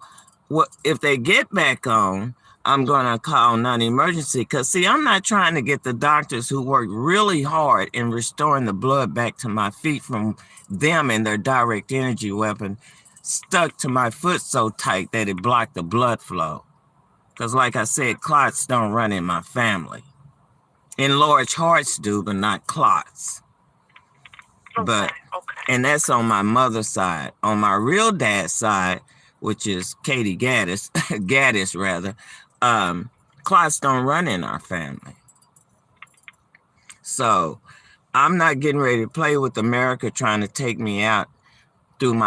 if they get back on, I'm gonna call non-emergency. Cause see, I'm not trying to get the doctors who work really hard in restoring the blood back to my feet from them and their direct energy weapon stuck to my foot so tight that it blocked the blood flow. Cause like I said, clots don't run in my family. Enlarged hearts do, but not clots. But and that's on my mother's side. On my real dad's side, which is Katy Gaddis, Gaddis rather, clots don't run in our family. So I'm not getting ready to play with America trying to take me out through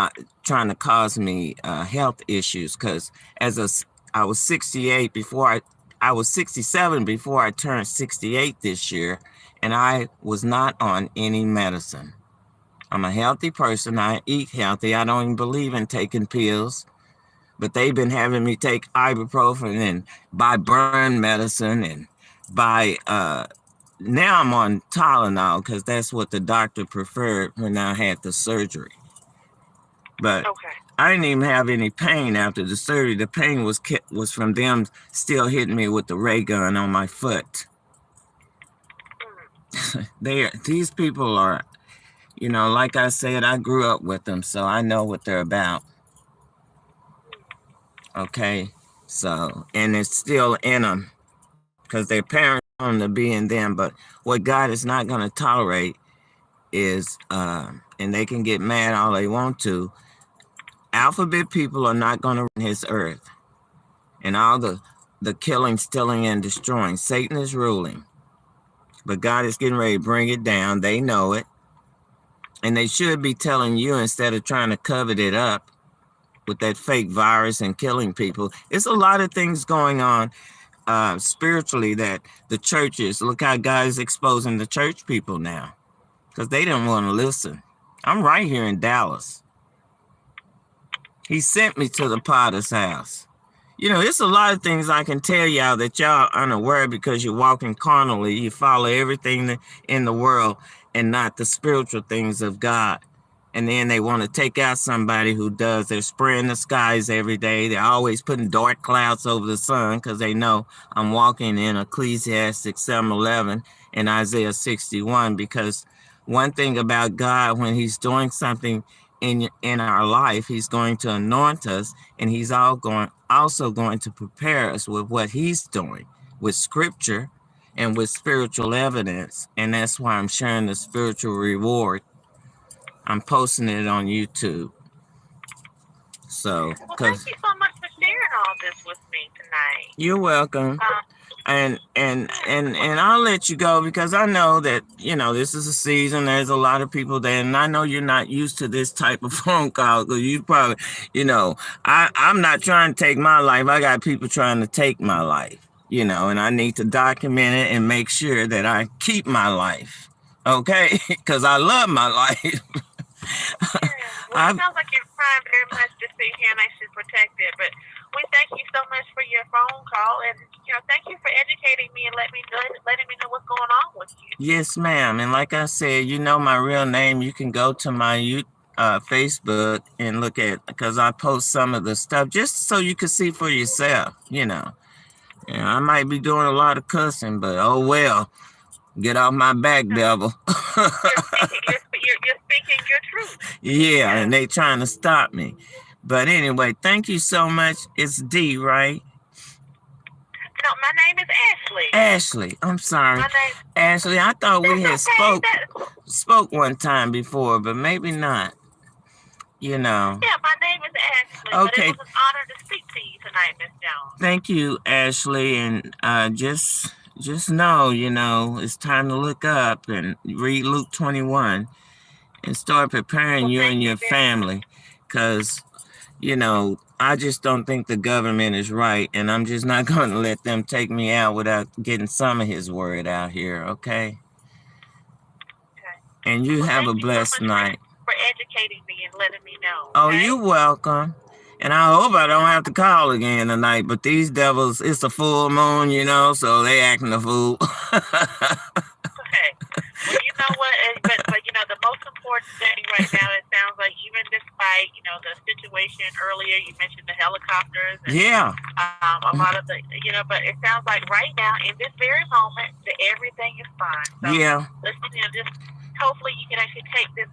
trying to cause me health issues. Because I was 68 before I was 67 before I turned 68 this year, and I was not on any medicine. I'm a healthy person. I eat healthy. I don't even believe in taking pills. But they've been having me take ibuprofen and buy burn medicine and buy, now I'm on Tylenol because that's what the doctor preferred when I had the surgery. But I didn't even have any pain after the surgery. The pain was from them still hitting me with the ray gun on my foot. These people are, like I said, I grew up with them, so I know what they're about. Okay, so, and it's still in them because their parents want them to be in them. But what God is not going to tolerate is, and they can get mad all they want to, alphabet people are not going to run his earth. And all the killing, stealing, and destroying. Satan is ruling. But God is getting ready to bring it down. They know it. And they should be telling you instead of trying to cover it up with that fake virus and killing people. It's a lot of things going on spiritually that the churches, look how God is exposing the church people now because they didn't want to listen. I'm right here in Dallas. He sent me to the Potter's house. It's a lot of things I can tell y'all that y'all are unaware because you're walking carnally. You follow everything in the world and not the spiritual things of God. And then they want to take out somebody who does. They're spraying the skies every day. They're always putting dark clouds over the sun because they know I'm walking in Ecclesiastes 7:11 and Isaiah 61. Because one thing about God, when he's doing something in our life, he's going to anoint us, and he's also going to prepare us with what he's doing with scripture and with spiritual evidence. And that's why I'm sharing the spiritual reward. I'm posting it on YouTube. So, well, thank you so much for sharing all this with me tonight. You're welcome. And I'll let you go because I know that, this is a season. There's a lot of people there, and I know you're not used to this type of phone call because you probably, I'm not trying to take my life. I got people trying to take my life, and I need to document it and make sure that I keep my life. Okay? Because I love my life. Well, it sounds like you're trying very much to sit here and actually protect it. But we thank you so much for your phone call, and thank you for educating me and letting me know what's going on with you. Yes, ma'am. And like I said, my real name. You can go to my Facebook and look at, because I post some of the stuff just so you can see for yourself. I might be doing a lot of cussing, but oh well. Get off my back, devil. You're speaking your truth. Yeah, and they trying to stop me. But anyway, thank you so much. It's D, right? No, my name is Ashley. Ashley, I'm sorry. Ashley, I thought we had spoke one time before, but maybe not. Yeah, my name is Ashley. Okay. But it was an honor to speak to you tonight, Miss Jones. Thank you, Ashley, and just know, it's time to look up and read Luke 21 and start preparing you and your family. Because, I just don't think the government is right, and I'm just not going to let them take me out without getting some of his word out here, okay? Okay. And you Well, have a thank you so blessed much night. for educating me and letting me know. Oh, Okay? you're welcome. And I hope I don't have to call again tonight, but these devils, it's a full moon, so they acting a fool. Okay. Well, you know what? But the most important thing right now, it sounds like even despite the situation earlier, you mentioned the helicopters and Yeah. a lot of the but it sounds like right now in this very moment that everything is fine. So Yeah. let's just hopefully you can actually take this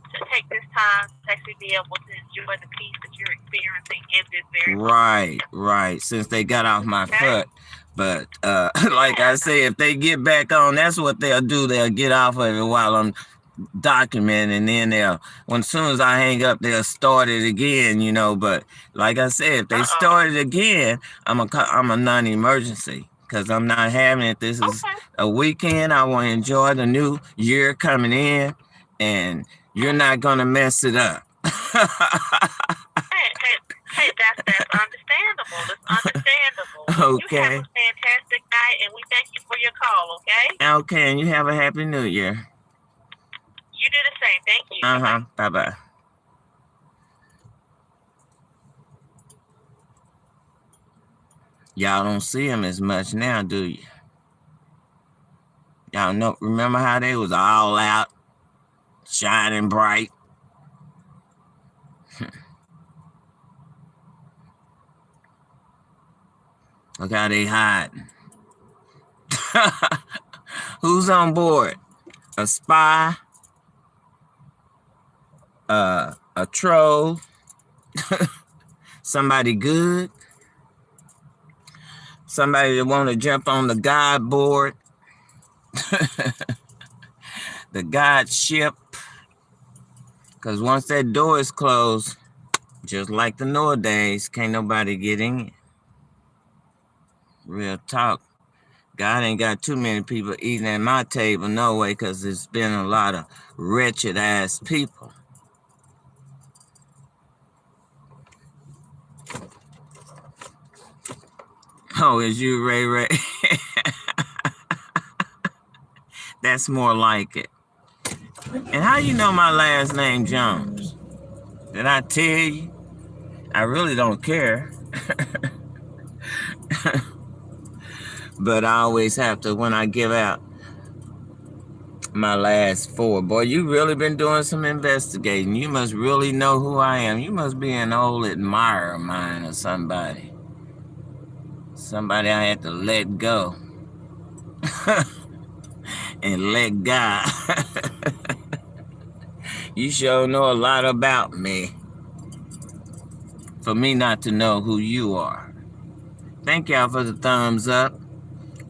time to actually be able to enjoy the peace that you're experiencing in this very moment. Right. Since they got off my foot. But like I say, if they get back on, that's what they'll do. They'll get off of it while I'm documenting, and then as soon as I hang up, they'll start it again, But like I said, if they start it again, I'm a non-emergency because I'm not having it. This is a weekend. I want to enjoy the new year coming in, and you're not gonna mess it up. Hey, that's understandable. It's understandable. Okay. You have a fantastic night, and we thank you for your call, okay? Okay, and you have a happy new year. You do the same. Thank you. Bye-bye. Y'all don't see them as much now, do you? Y'all remember how they was all out, shining bright? Look how they hiding. Who's on board? A spy? A troll? Somebody good? Somebody that want to jump on the God board? The God ship? Because once that door is closed, just like the Noah days, can't nobody get in. Real talk. God ain't got too many people eating at my table, no way, because there's been a lot of wretched ass people. Oh, is you Ray Ray? That's more like it. And how you know my last name Jones? Did I tell you? I really don't care. But I always have to when I give out my last four. Boy, you really been doing some investigating. You must really know who I am. You must be an old admirer of mine or somebody. Somebody I had to let go. And let God. You sure know a lot about me. For me not to know who you are. Thank y'all for the thumbs up.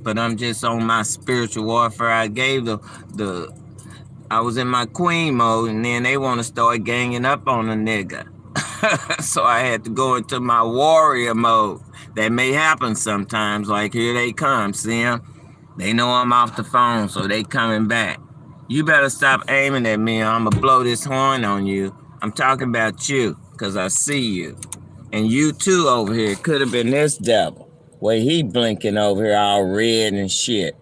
But I'm just on my spiritual warfare. I gave I was in my queen mode, and then they want to start ganging up on a nigga. So I had to go into my warrior mode. That may happen sometimes, like here they come, see them? They know I'm off the phone, so they coming back. You better stop aiming at me, or I'm gonna blow this horn on you. I'm talking about you, because I see you. And you too over here. Could have been this devil. Where he blinking over here all red and shit.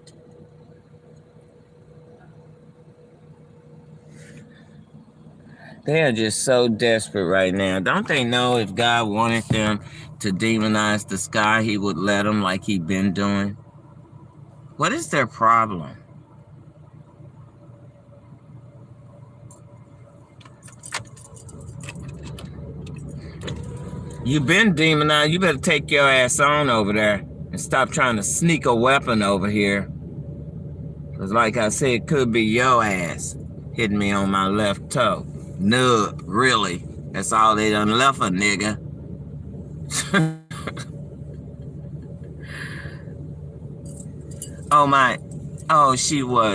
They are just so desperate right now. Don't they know if God wanted them to demonize the sky, he would let them like he been doing? What is their problem? You been demonized. You better take your ass on over there and stop trying to sneak a weapon over here. Because like I said, it could be your ass hitting me on my left toe. Nub, really. That's all they done left a nigga.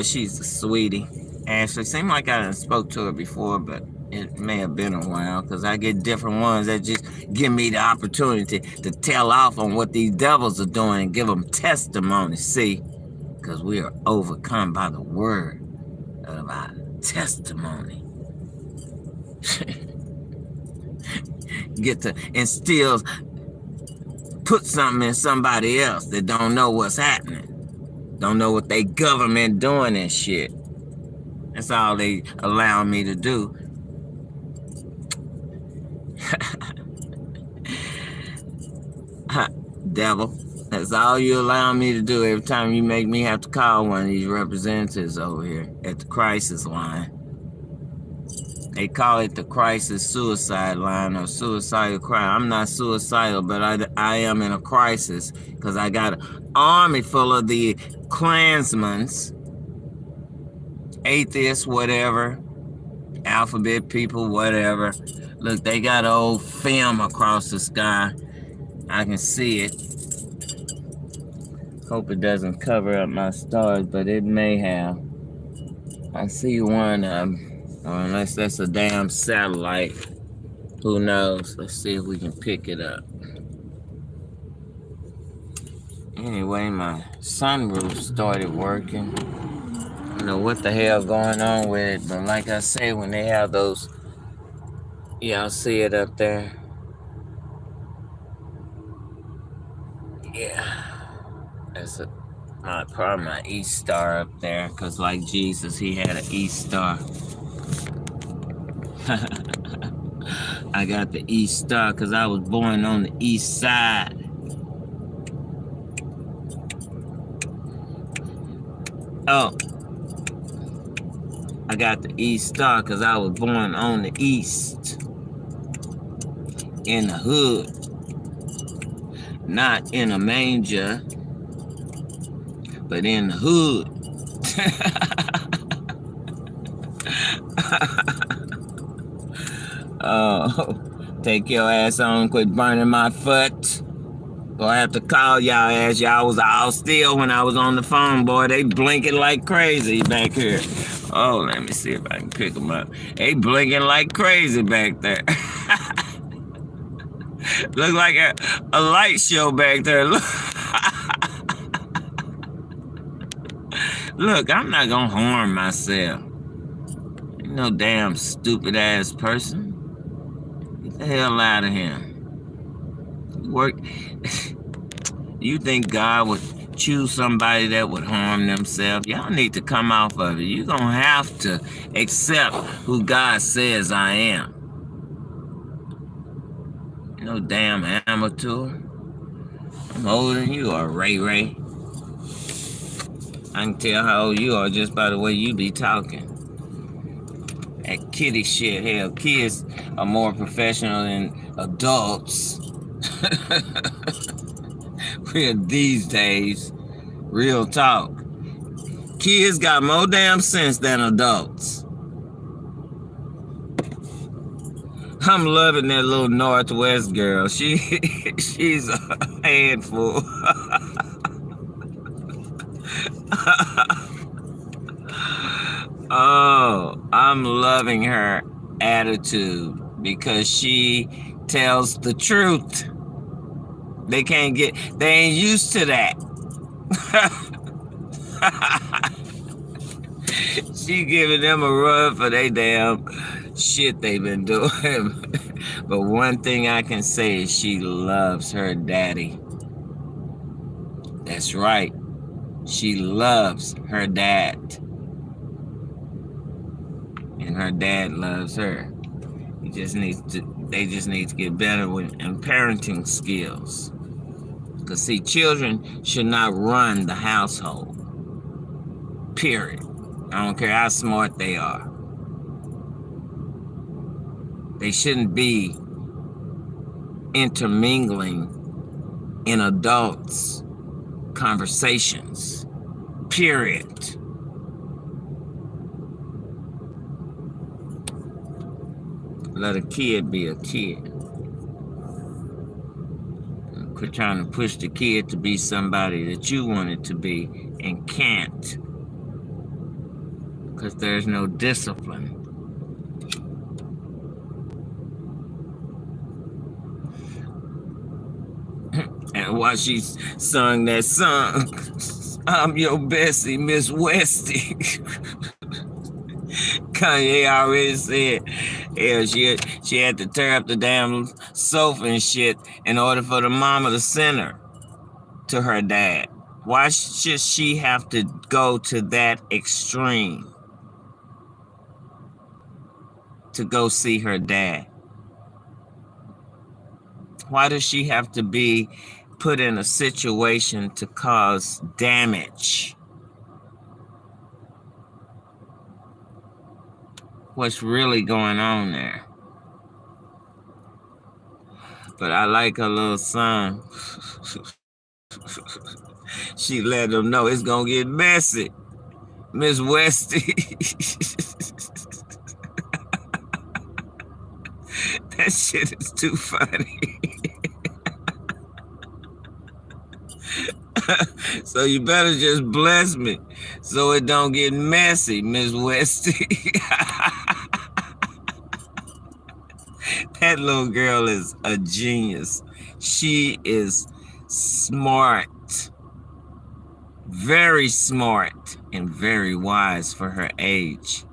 She's a sweetie. Ashley, seemed like I done spoke to her before, but it may have been a while because I get different ones that just give me the opportunity to tell off on what these devils are doing and give them testimony, see? Because we are overcome by the word of our testimony. get to instill, put something in somebody else that don't know what's happening, don't know what they government doing and shit. That's all they allow me to do. Devil. That's all you allow me to do every time you make me have to call one of these representatives over here at the crisis line. They call it the crisis suicide line or suicidal crime. I'm not suicidal, but I am in a crisis because I got an army full of the Klansmans, atheists, whatever, alphabet people, whatever. Look, they got an old film across the sky. I can see it. Hope it doesn't cover up my stars, but it may have. I see one of them. Or unless that's a damn satellite. Who knows? Let's see if we can pick it up. Anyway, my sunroof started working. I don't know what the hell going on with it, but like I say, when they have those, y'all see it up there? Yeah. That's probably my East Star up there, because like Jesus, he had an East Star. I got the East Star because I was born on the East Side. Oh, I got the East Star because I was born on the East. In the hood. Not in a manger, but in the hood. Oh, take your ass on, quit burning my foot. Gonna have to call y'all ass. Y'all was all still when I was on the phone, boy. They blinking like crazy back here. Oh, let me see if I can pick them up. They blinking like crazy back there. Look like a light show back there. Look. Look, I'm not gonna harm myself. Ain't no damn stupid ass person. Get the hell out of here. Work. You think God would choose somebody that would harm themselves? Y'all need to come off of it. You're gonna have to accept who God says I am. No damn amateur. I'm older than you are, Ray Ray. I can tell how old you are just by the way you be talking. That kiddie shit, hell, kids are more professional than adults. These days, real talk. Kids got more damn sense than adults. I'm loving that little Northwest girl. She's a handful. Oh, I'm loving her attitude because she tells the truth. They ain't used to that. She giving them a run for they damn shit they've been doing. But one thing I can say is she loves her daddy. That's right. She loves her dad. And her dad loves her. They just need to get better with parenting skills. Because see, children should not run the household. Period. I don't care how smart they are. They shouldn't be intermingling in adults' conversations. Period. Let a kid be a kid. Quit trying to push the kid to be somebody that you want it to be and can't. Because there's no discipline. And while she sung that song, I'm your Bessie, Miss Westie. Kanye already said, hell, she had to tear up the damn sofa and shit in order for the mama to send her to her dad. Why should she have to go to that extreme to go see her dad? Why does she have to be put in a situation to cause damage? What's really going on there? But I like her little son. She let him know it's gonna get messy, Miss Westy. That shit is too funny. So you better just bless me so it don't get messy, Miss Westy. That little girl is a genius. She is smart, very smart, and very wise for her age.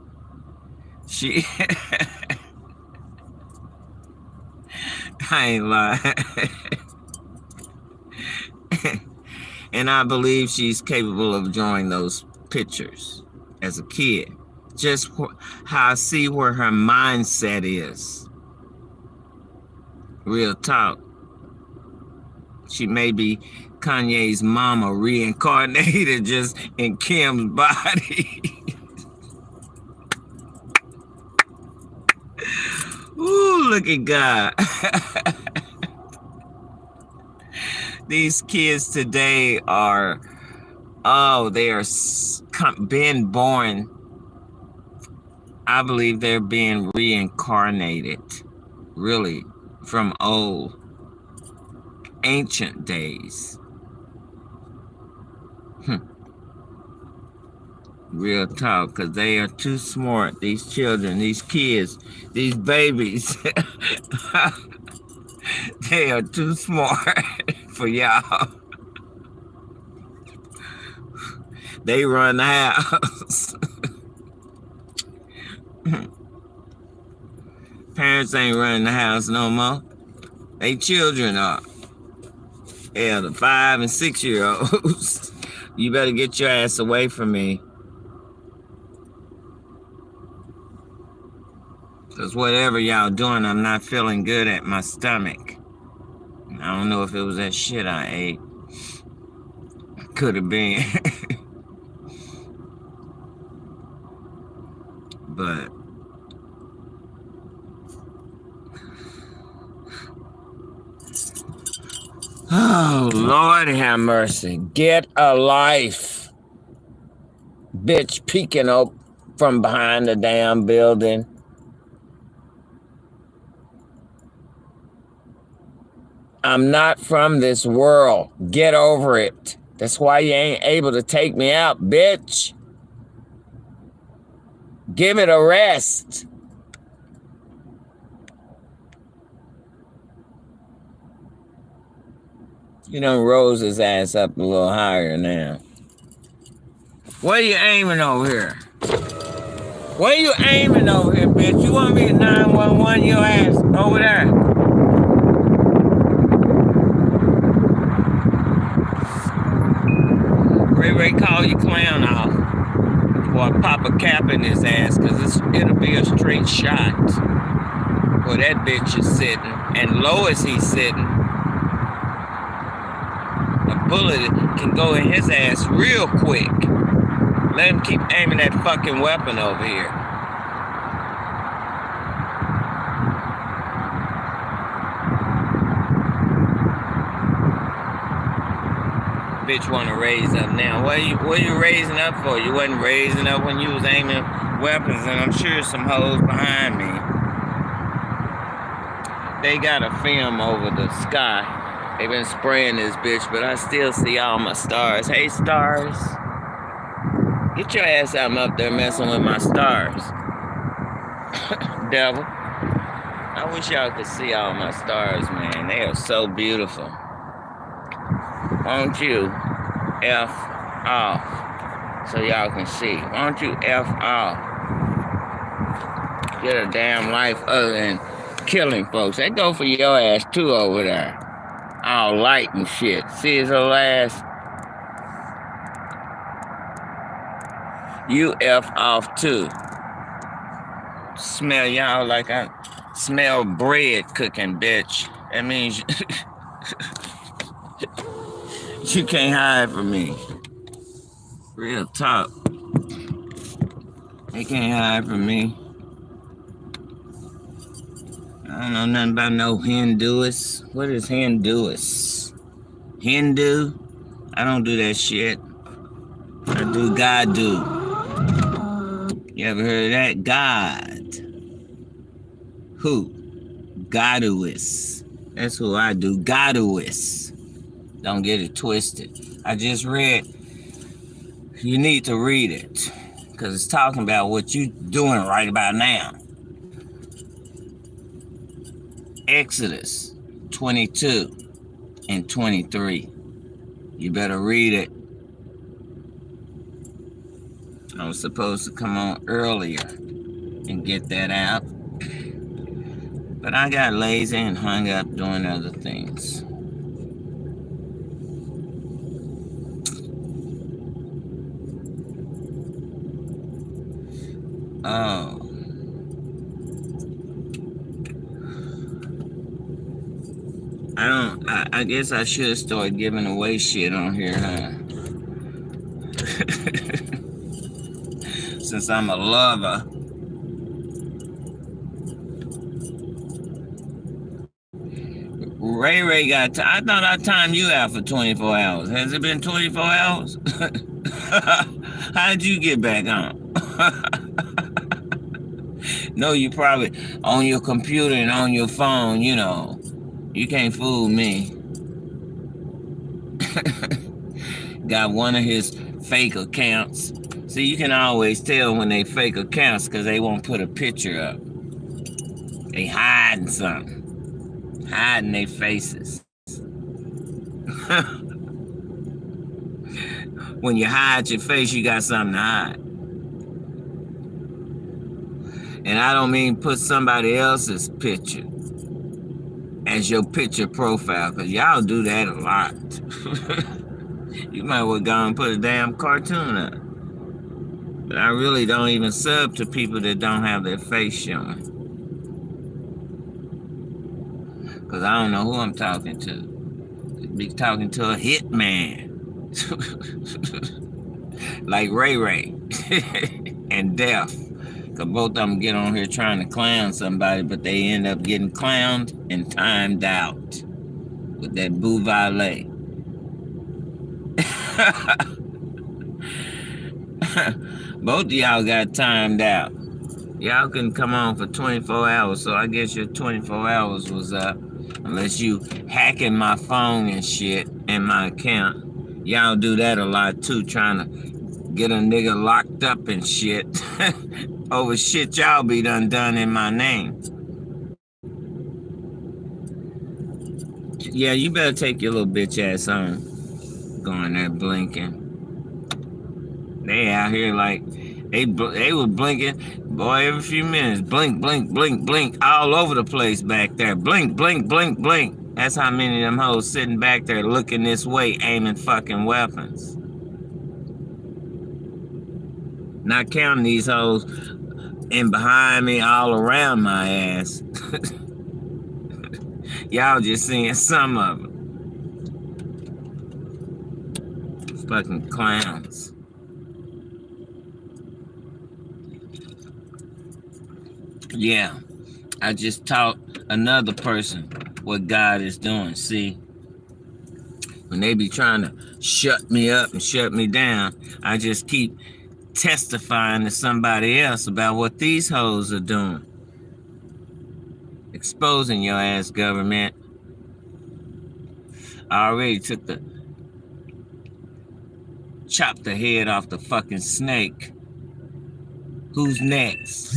She, I ain't lying. And I believe she's capable of drawing those pictures as a kid. Just how I see where her mindset is. Real talk. She may be Kanye's mama reincarnated just in Kim's body. Ooh, look at God. These kids today are, they are being born. I believe they're being reincarnated, really, from old, ancient days. Real talk, because they are too smart, these children, these kids, these babies. They are too smart for y'all. They run the house. Parents ain't running the house no more. They children are. Yeah, the 5 and 6 year olds. You better get your ass away from me. Because whatever y'all doing, I'm not feeling good at my stomach. I don't know if it was that shit I ate. Could have been. But oh, Lord have mercy. Get a life. Bitch peeking up from behind the damn building. I'm not from this world. Get over it. That's why you ain't able to take me out, bitch. Give it a rest. You done rose his ass up a little higher now. Where you aiming over here? Where you aiming over here, bitch? You want me to 911 your ass over there? Ray call your clown off. Or pop a cap in his ass, because it'll be a straight shot. Where that bitch is sitting, and low as he's sitting, a bullet can go in his ass real quick. Let him keep aiming that fucking weapon over here. Bitch want to raise up now. What you raising up for? You wasn't raising up when you was aiming weapons, and I'm sure some hoes behind me. They got a film over the sky. They've been spraying this bitch, but I still see all my stars. Hey, stars. Get your ass out up there messing with my stars. Devil. I wish y'all could see all my stars, man. They are so beautiful. Won't you F off so y'all can see? Won't you F off? get a damn life other than killing folks. That go for your ass too over there. All light and shit. See his little ass? You F off too. Smell y'all like I smell bread cooking, bitch. That means you can't hide from me. Real talk. They can't hide from me. I don't know nothing about no Hinduists. What is Hinduists? Hindu? I don't do that shit. I do God do. You ever heard of that? God. Who? Goduist. That's who I do. Goduist. Don't get it twisted. I just read. You need to read it. Because it's talking about what you doing right about now. Exodus 22 and 23. You better read it. I was supposed to come on earlier and get that out. But I got lazy and hung up doing other things. Oh. I guess I should start giving away shit on here, huh? Since I'm a lover. Ray got I thought I timed you out for 24 hours. Has it been 24 hours? How did you get back on? No, you probably on your computer and on your phone, you know. You can't fool me. Got one of his fake accounts. See, you can always tell when they fake accounts because they won't put a picture up. They hiding something. Hiding their faces. When you hide your face, you got something to hide. And I don't mean put somebody else's picture as your picture profile, because y'all do that a lot. You might well go and put a damn cartoon up. But I really don't even sub to people that don't have their face showing. Because I don't know who I'm talking to. Be talking to a hitman. Like Ray and Def. Because both of them get on here trying to clown somebody, but they end up getting clowned and timed out with that Boo Valet. Both of y'all got timed out. Y'all couldn't come on for 24 hours, so I guess your 24 hours was up. Unless you hacking my phone and shit and my account. Y'all do that a lot too, trying to get a nigga locked up and shit. Over shit y'all be done in my name. Yeah, you better take your little bitch ass on. Going there blinking. They out here like, they were blinking, boy, every few minutes. Blink, blink, blink, blink, all over the place back there. Blink, blink, blink, blink. That's how many of them hoes sitting back there looking this way, aiming fucking weapons. Not counting these hoes in behind me, all around my ass. Y'all just seeing some of them. Fucking clowns. Yeah, I just taught another person what God is doing. See, when they be trying to shut me up and shut me down, I just keep testifying to somebody else about what these hoes are doing. Exposing your ass, government. I already chopped the head off the fucking snake. Who's next?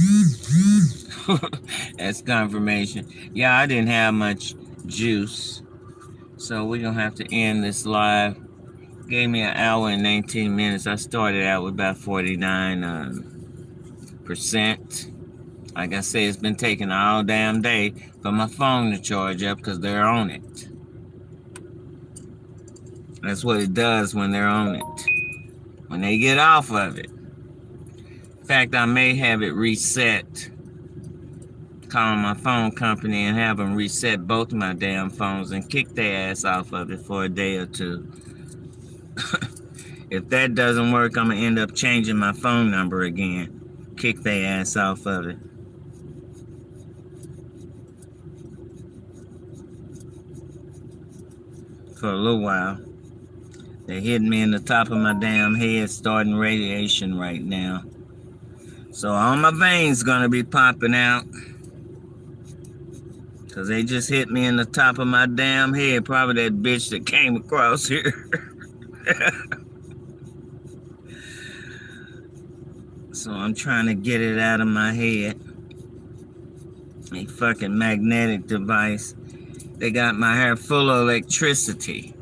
That's confirmation. Yeah, I didn't have much juice. So we're going to have to end this live. Gave me an hour and 19 minutes. I started out with about 49%. Like I said, it's been taking all damn day for my phone to charge up because they're on it. That's what it does when they're on it. When they get off of it. In fact, I may have it reset. Call my phone company and have them reset both of my damn phones and kick their ass off of it for a day or two. If that doesn't work, I'm going to end up changing my phone number again. Kick their ass off of it. For a little while. They're hitting me in the top of my damn head, starting radiation right now. So all my veins gonna be popping out. Cause they just hit me in the top of my damn head. Probably that bitch that came across here. So I'm trying to get it out of my head. A fucking magnetic device. They got my hair full of electricity.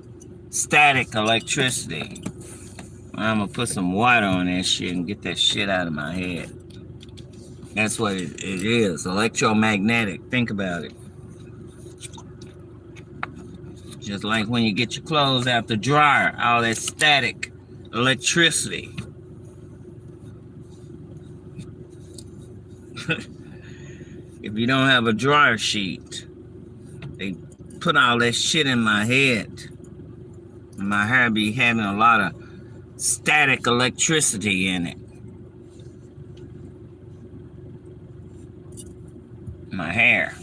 Static electricity. I'm gonna put some water on that shit and get that shit out of my head. That's what it is. Electromagnetic. Think about it. Just like when you get your clothes out the dryer, all that static electricity. If you don't have a dryer sheet, they put all that shit in my head. And my hair be having a lot of static electricity in it. My hair.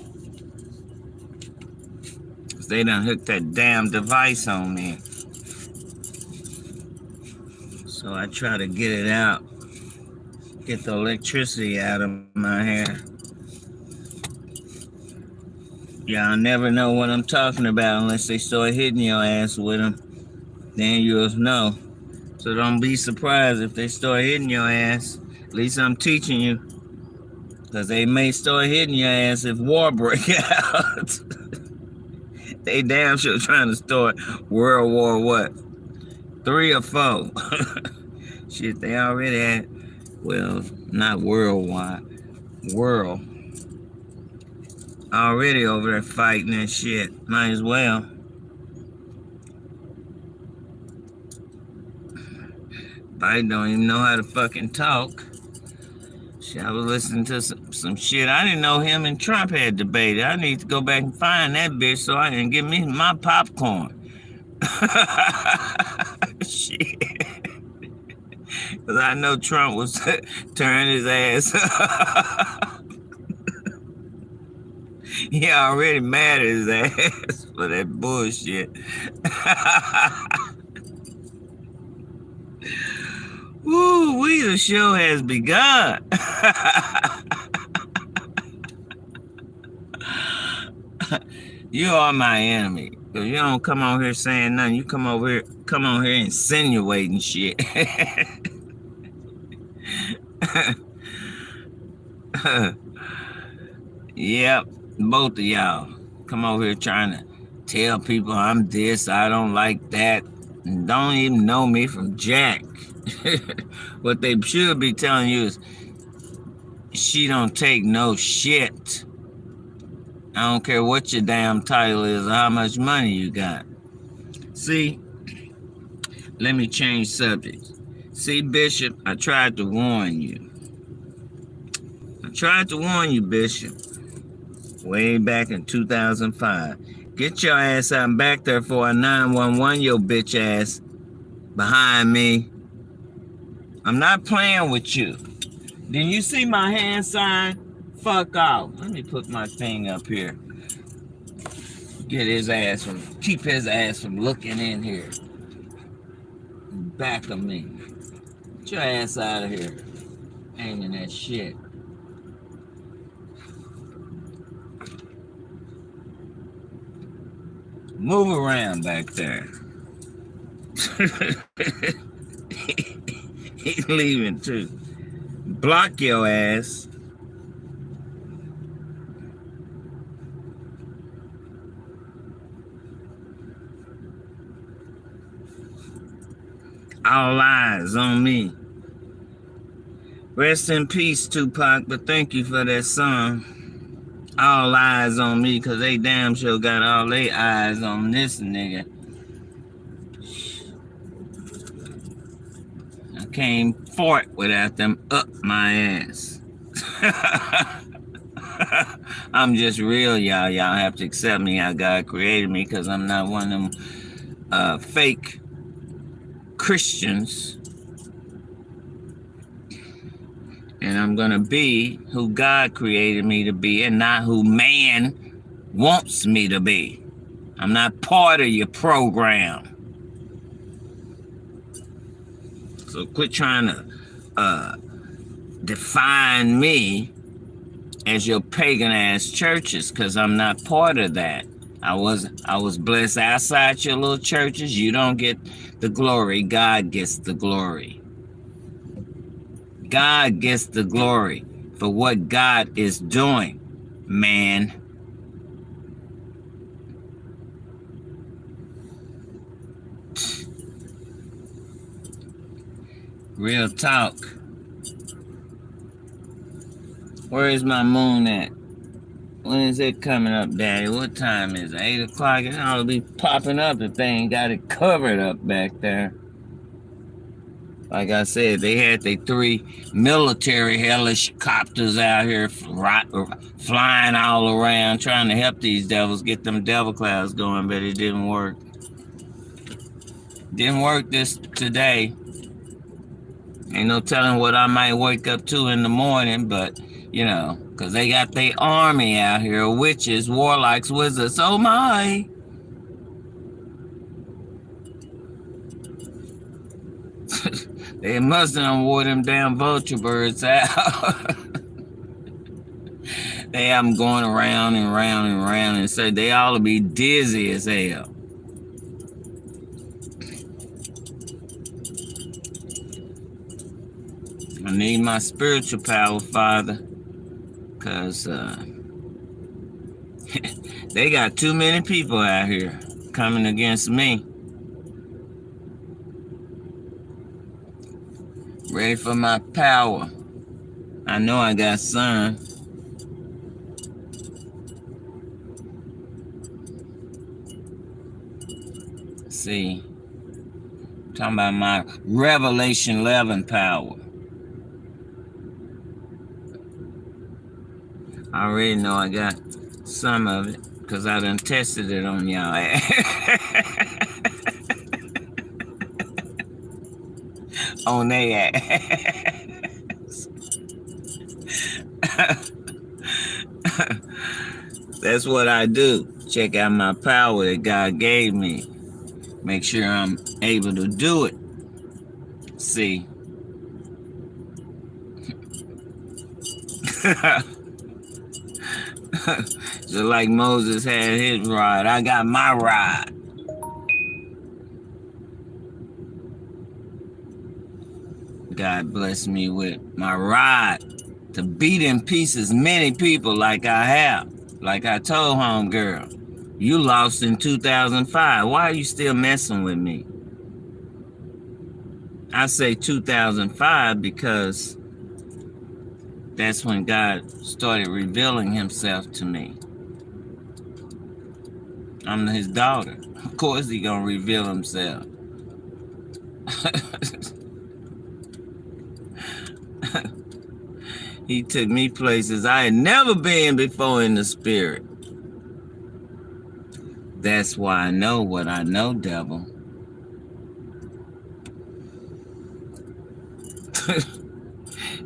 Cause they done hooked that damn device on me. So I try to get it out. Get the electricity out of my hair. Y'all never know what I'm talking about unless they start hitting your ass with them. Then you'll know. So don't be surprised if they start hitting your ass. At least I'm teaching you. Because they may start hitting your ass if war break out. They damn sure trying to start World War what? 3 or 4. Shit, they already had, well, not worldwide. World. Already over there fighting that shit. Might as well. Biden don't even know how to fucking talk. Shit, I was listening to some shit. I didn't know him and Trump had debated. I need to go back and find that bitch so I can get me my popcorn. Shit. Because I know Trump was turning his ass up. He already mad at his ass for that bullshit. Woo, the show has begun. You are my enemy. Cause you don't come on here saying nothing. You come on here insinuating shit. Yep, both of y'all come over here trying to tell people I'm this, I don't like that, and don't even know me from Jack. What they should be telling you is she don't take no shit. I don't care what your damn title is or how much money you got. See, let me change subjects. See, Bishop, I tried to warn you. Bishop. Way back in 2005. Get your ass out back there for a 911, your bitch ass behind me. I'm not playing with you. Did you see my hand sign? Fuck off. Let me put my thing up here. Keep his ass from looking in here. Back of me. Get your ass out of here. Hanging that shit. Move around back there. He's leaving too. Block your ass. All eyes on me. Rest in peace, Tupac, but thank you for that song. All eyes on me, because they damn sure got all their eyes on this nigga. I came forth without them up my ass. I'm just real, y'all. Y'all have to accept me how God created me, because I'm not one of them fake Christians. And I'm going to be who God created me to be and not who man wants me to be. I'm not part of your program. So quit trying to define me as your pagan ass churches, because I'm not part of that. I was blessed outside your little churches. You don't get the glory. God gets the glory. God gets the glory for what God is doing, man. Real talk. Where is my moon at? When is it coming up, Daddy? What time is it? 8 o'clock? It ought to be popping up if they ain't got it covered up back there. Like I said, they had their 3 military helicopters out here flying all around trying to help these devils get them devil clouds going, but it didn't work. Didn't work this today. Ain't no telling what I might wake up to in the morning, but, you know, because they got their army out here, witches, warlocks, wizards. Oh, my. They must have wore them damn vulture birds out. They have them going around and round and round, and so they all will be dizzy as hell. I need my spiritual power, Father, because they got too many people out here coming against me. Ready for my power. I know I got sun. See, talking about my Revelation 11 power. I already know I got some of it because I done tested it on y'all. On their ass. That's what I do. Check out my power that God gave me. Make sure I'm able to do it. See. Just like Moses had his rod, I got my rod. God bless me with my rod to beat in pieces many people like I have. Like I told homegirl, you lost in 2005. Why are you still messing with me? I say 2005 because that's when God started revealing himself to me. I'm his daughter. Of course he gonna reveal himself. He took me places I had never been before in the spirit. That's why I know what I know, devil.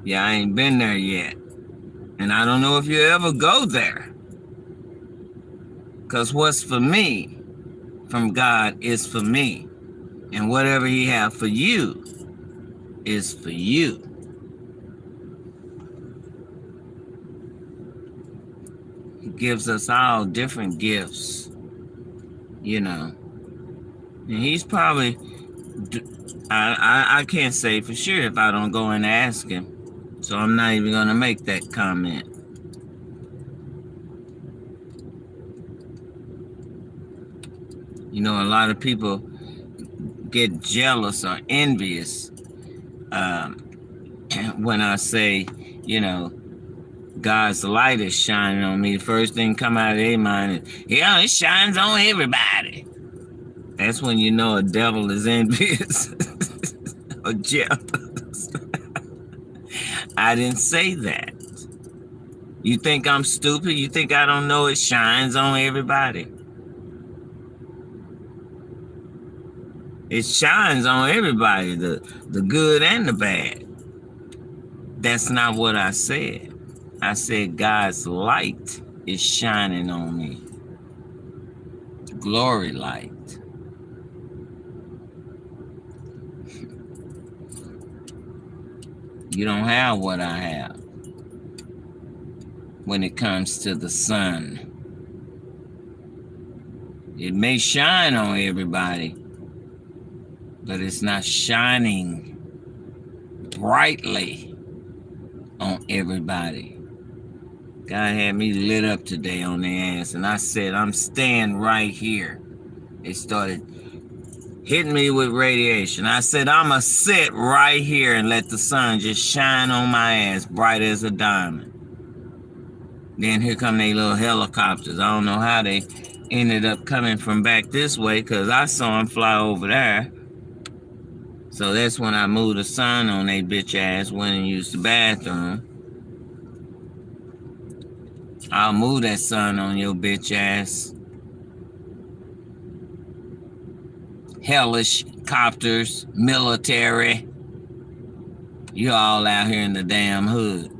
Yeah, I ain't been there yet. And I don't know if you'll ever go there. Because what's for me from God is for me. And whatever he have for you is for you. He gives us all different gifts, you know. And he's probably, I can't say for sure if I don't go and ask him. So I'm not even going to make that comment. You know, a lot of people get jealous or envious when I say, you know, God's light is shining on me, the first thing come out of their mind is, yeah, it shines on everybody. That's when you know a devil is envious or jealous. I didn't say that. You think I'm stupid? You think I don't know it shines on everybody? It shines on everybody, the good and the bad. That's not what I said. I said God's light is shining on me. Glory light. You don't have what I have when it comes to the sun. It may shine on everybody, but it's not shining brightly on everybody. God had me lit up today on their ass, and I said, I'm staying right here. They started hitting me with radiation. I said, I'ma sit right here and let the sun just shine on my ass, bright as a diamond. Then here come they little helicopters. I don't know how they ended up coming from back this way, because I saw them fly over there. So that's when I moved the sun on they bitch ass, went and used the bathroom. I'll move that sun on your bitch ass. Hellish copters, military. You all out here in the damn hood.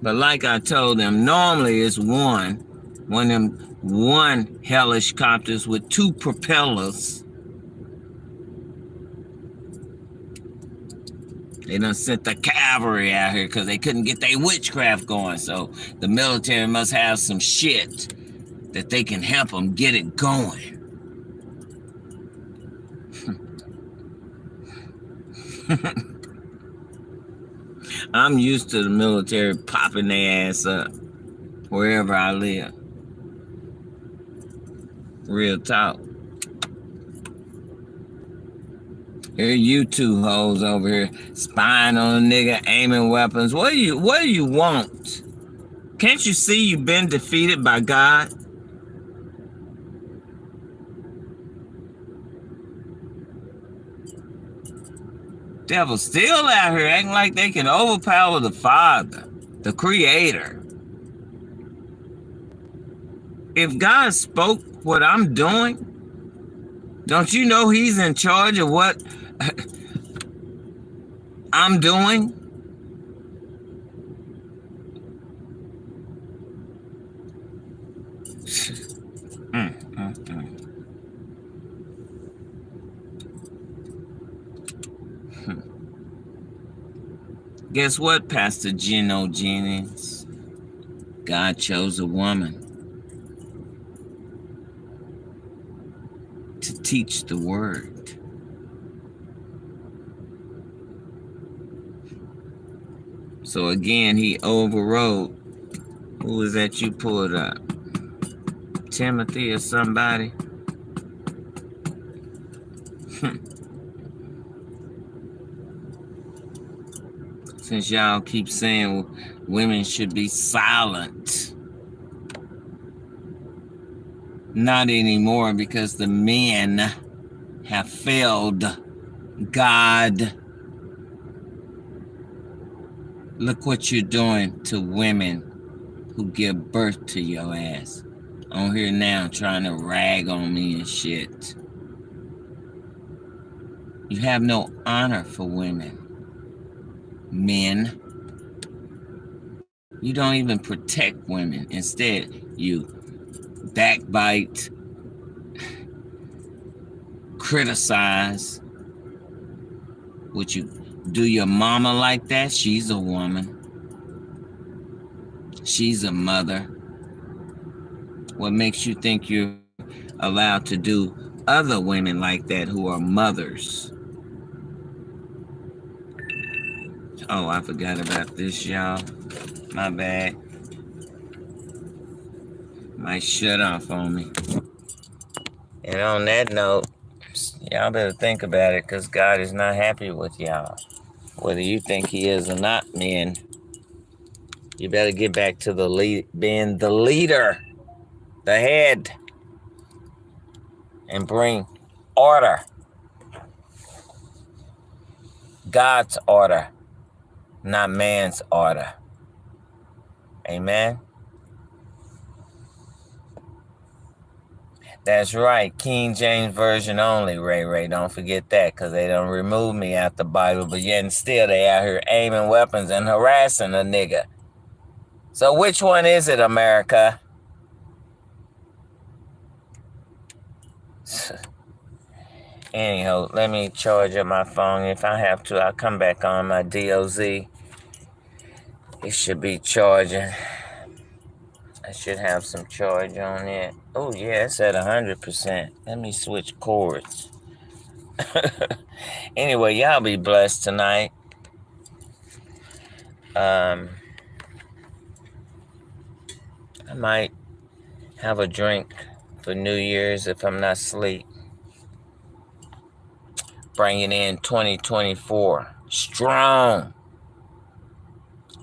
But like I told them, normally it's one hellish copters with 2 propellers. They done sent the cavalry out here because they couldn't get their witchcraft going. So the military must have some shit that they can help them get it going. I'm used to the military popping their ass up wherever I live. Real talk. Here you two hoes over here spying on a nigga, aiming weapons. What do you want? Can't you see you've been defeated by God? Devil's still out here acting like they can overpower the Father, the Creator. If God spoke what I'm doing, don't you know He's in charge of what I'm doing? Guess what, Pastor Gino Jennings? God chose a woman to teach the word. So again, he overrode. Who was that you pulled up? Timothy or somebody? Since y'all keep saying women should be silent. Not anymore, because the men have failed God. Look what you're doing to women who give birth to your ass. On here now trying to rag on me and shit. You have no honor for women. Men. You don't even protect women. Instead, you backbite, criticize. Would you do your mama like that? She's a woman. She's a mother. What makes you think you're allowed to do other women like that who are mothers? Oh, I forgot about this, y'all. My bad. Might shut off on me. And on that note, Y'all better think about it, because God is not happy with y'all. Whether you think he is or not, men, you better get back to being the leader, the head, and bring order. God's order, not man's order. Amen? That's right. King James Version only, Ray. Don't forget that, because they don't remove me out the Bible, but yet and still they out here aiming weapons and harassing a nigga. So which one is it, America? Anyhow, let me charge up my phone. If I have to, I'll come back on my DOZ. It should be charging. I should have some charge on it. Oh, yeah, it's at 100%. Let me switch cords. Anyway, y'all be blessed tonight. I might have a drink for New Year's if I'm not asleep. Bringing in 2024 strong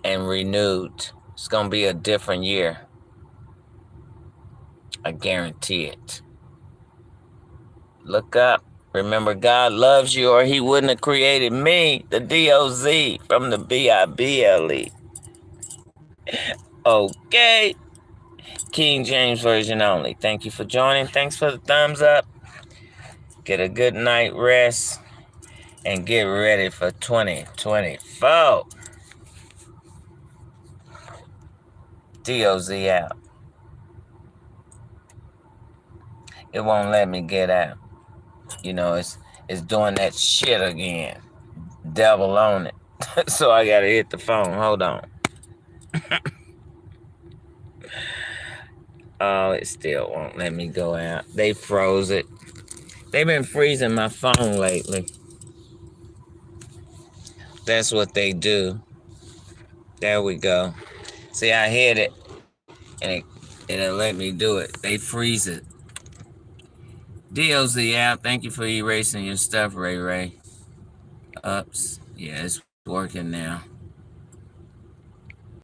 and renewed. It's going to be a different year. I guarantee it. Look up. Remember, God loves you, or he wouldn't have created me, the DOZ from the BIBLE. Okay. King James Version only. Thank you for joining. Thanks for the thumbs up. Get a good night rest and get ready for 2024. DOZ out. It won't let me get out. You know, it's doing that shit again. Devil on it. So I gotta hit the phone. Hold on. Oh, it still won't let me go out. They froze it. They've been freezing my phone lately. That's what they do. There we go. See, I hit it, and it'll let me do it. They freeze it. DOZ out. Thank you for erasing your stuff, Ray. Ups. Yeah, it's working now.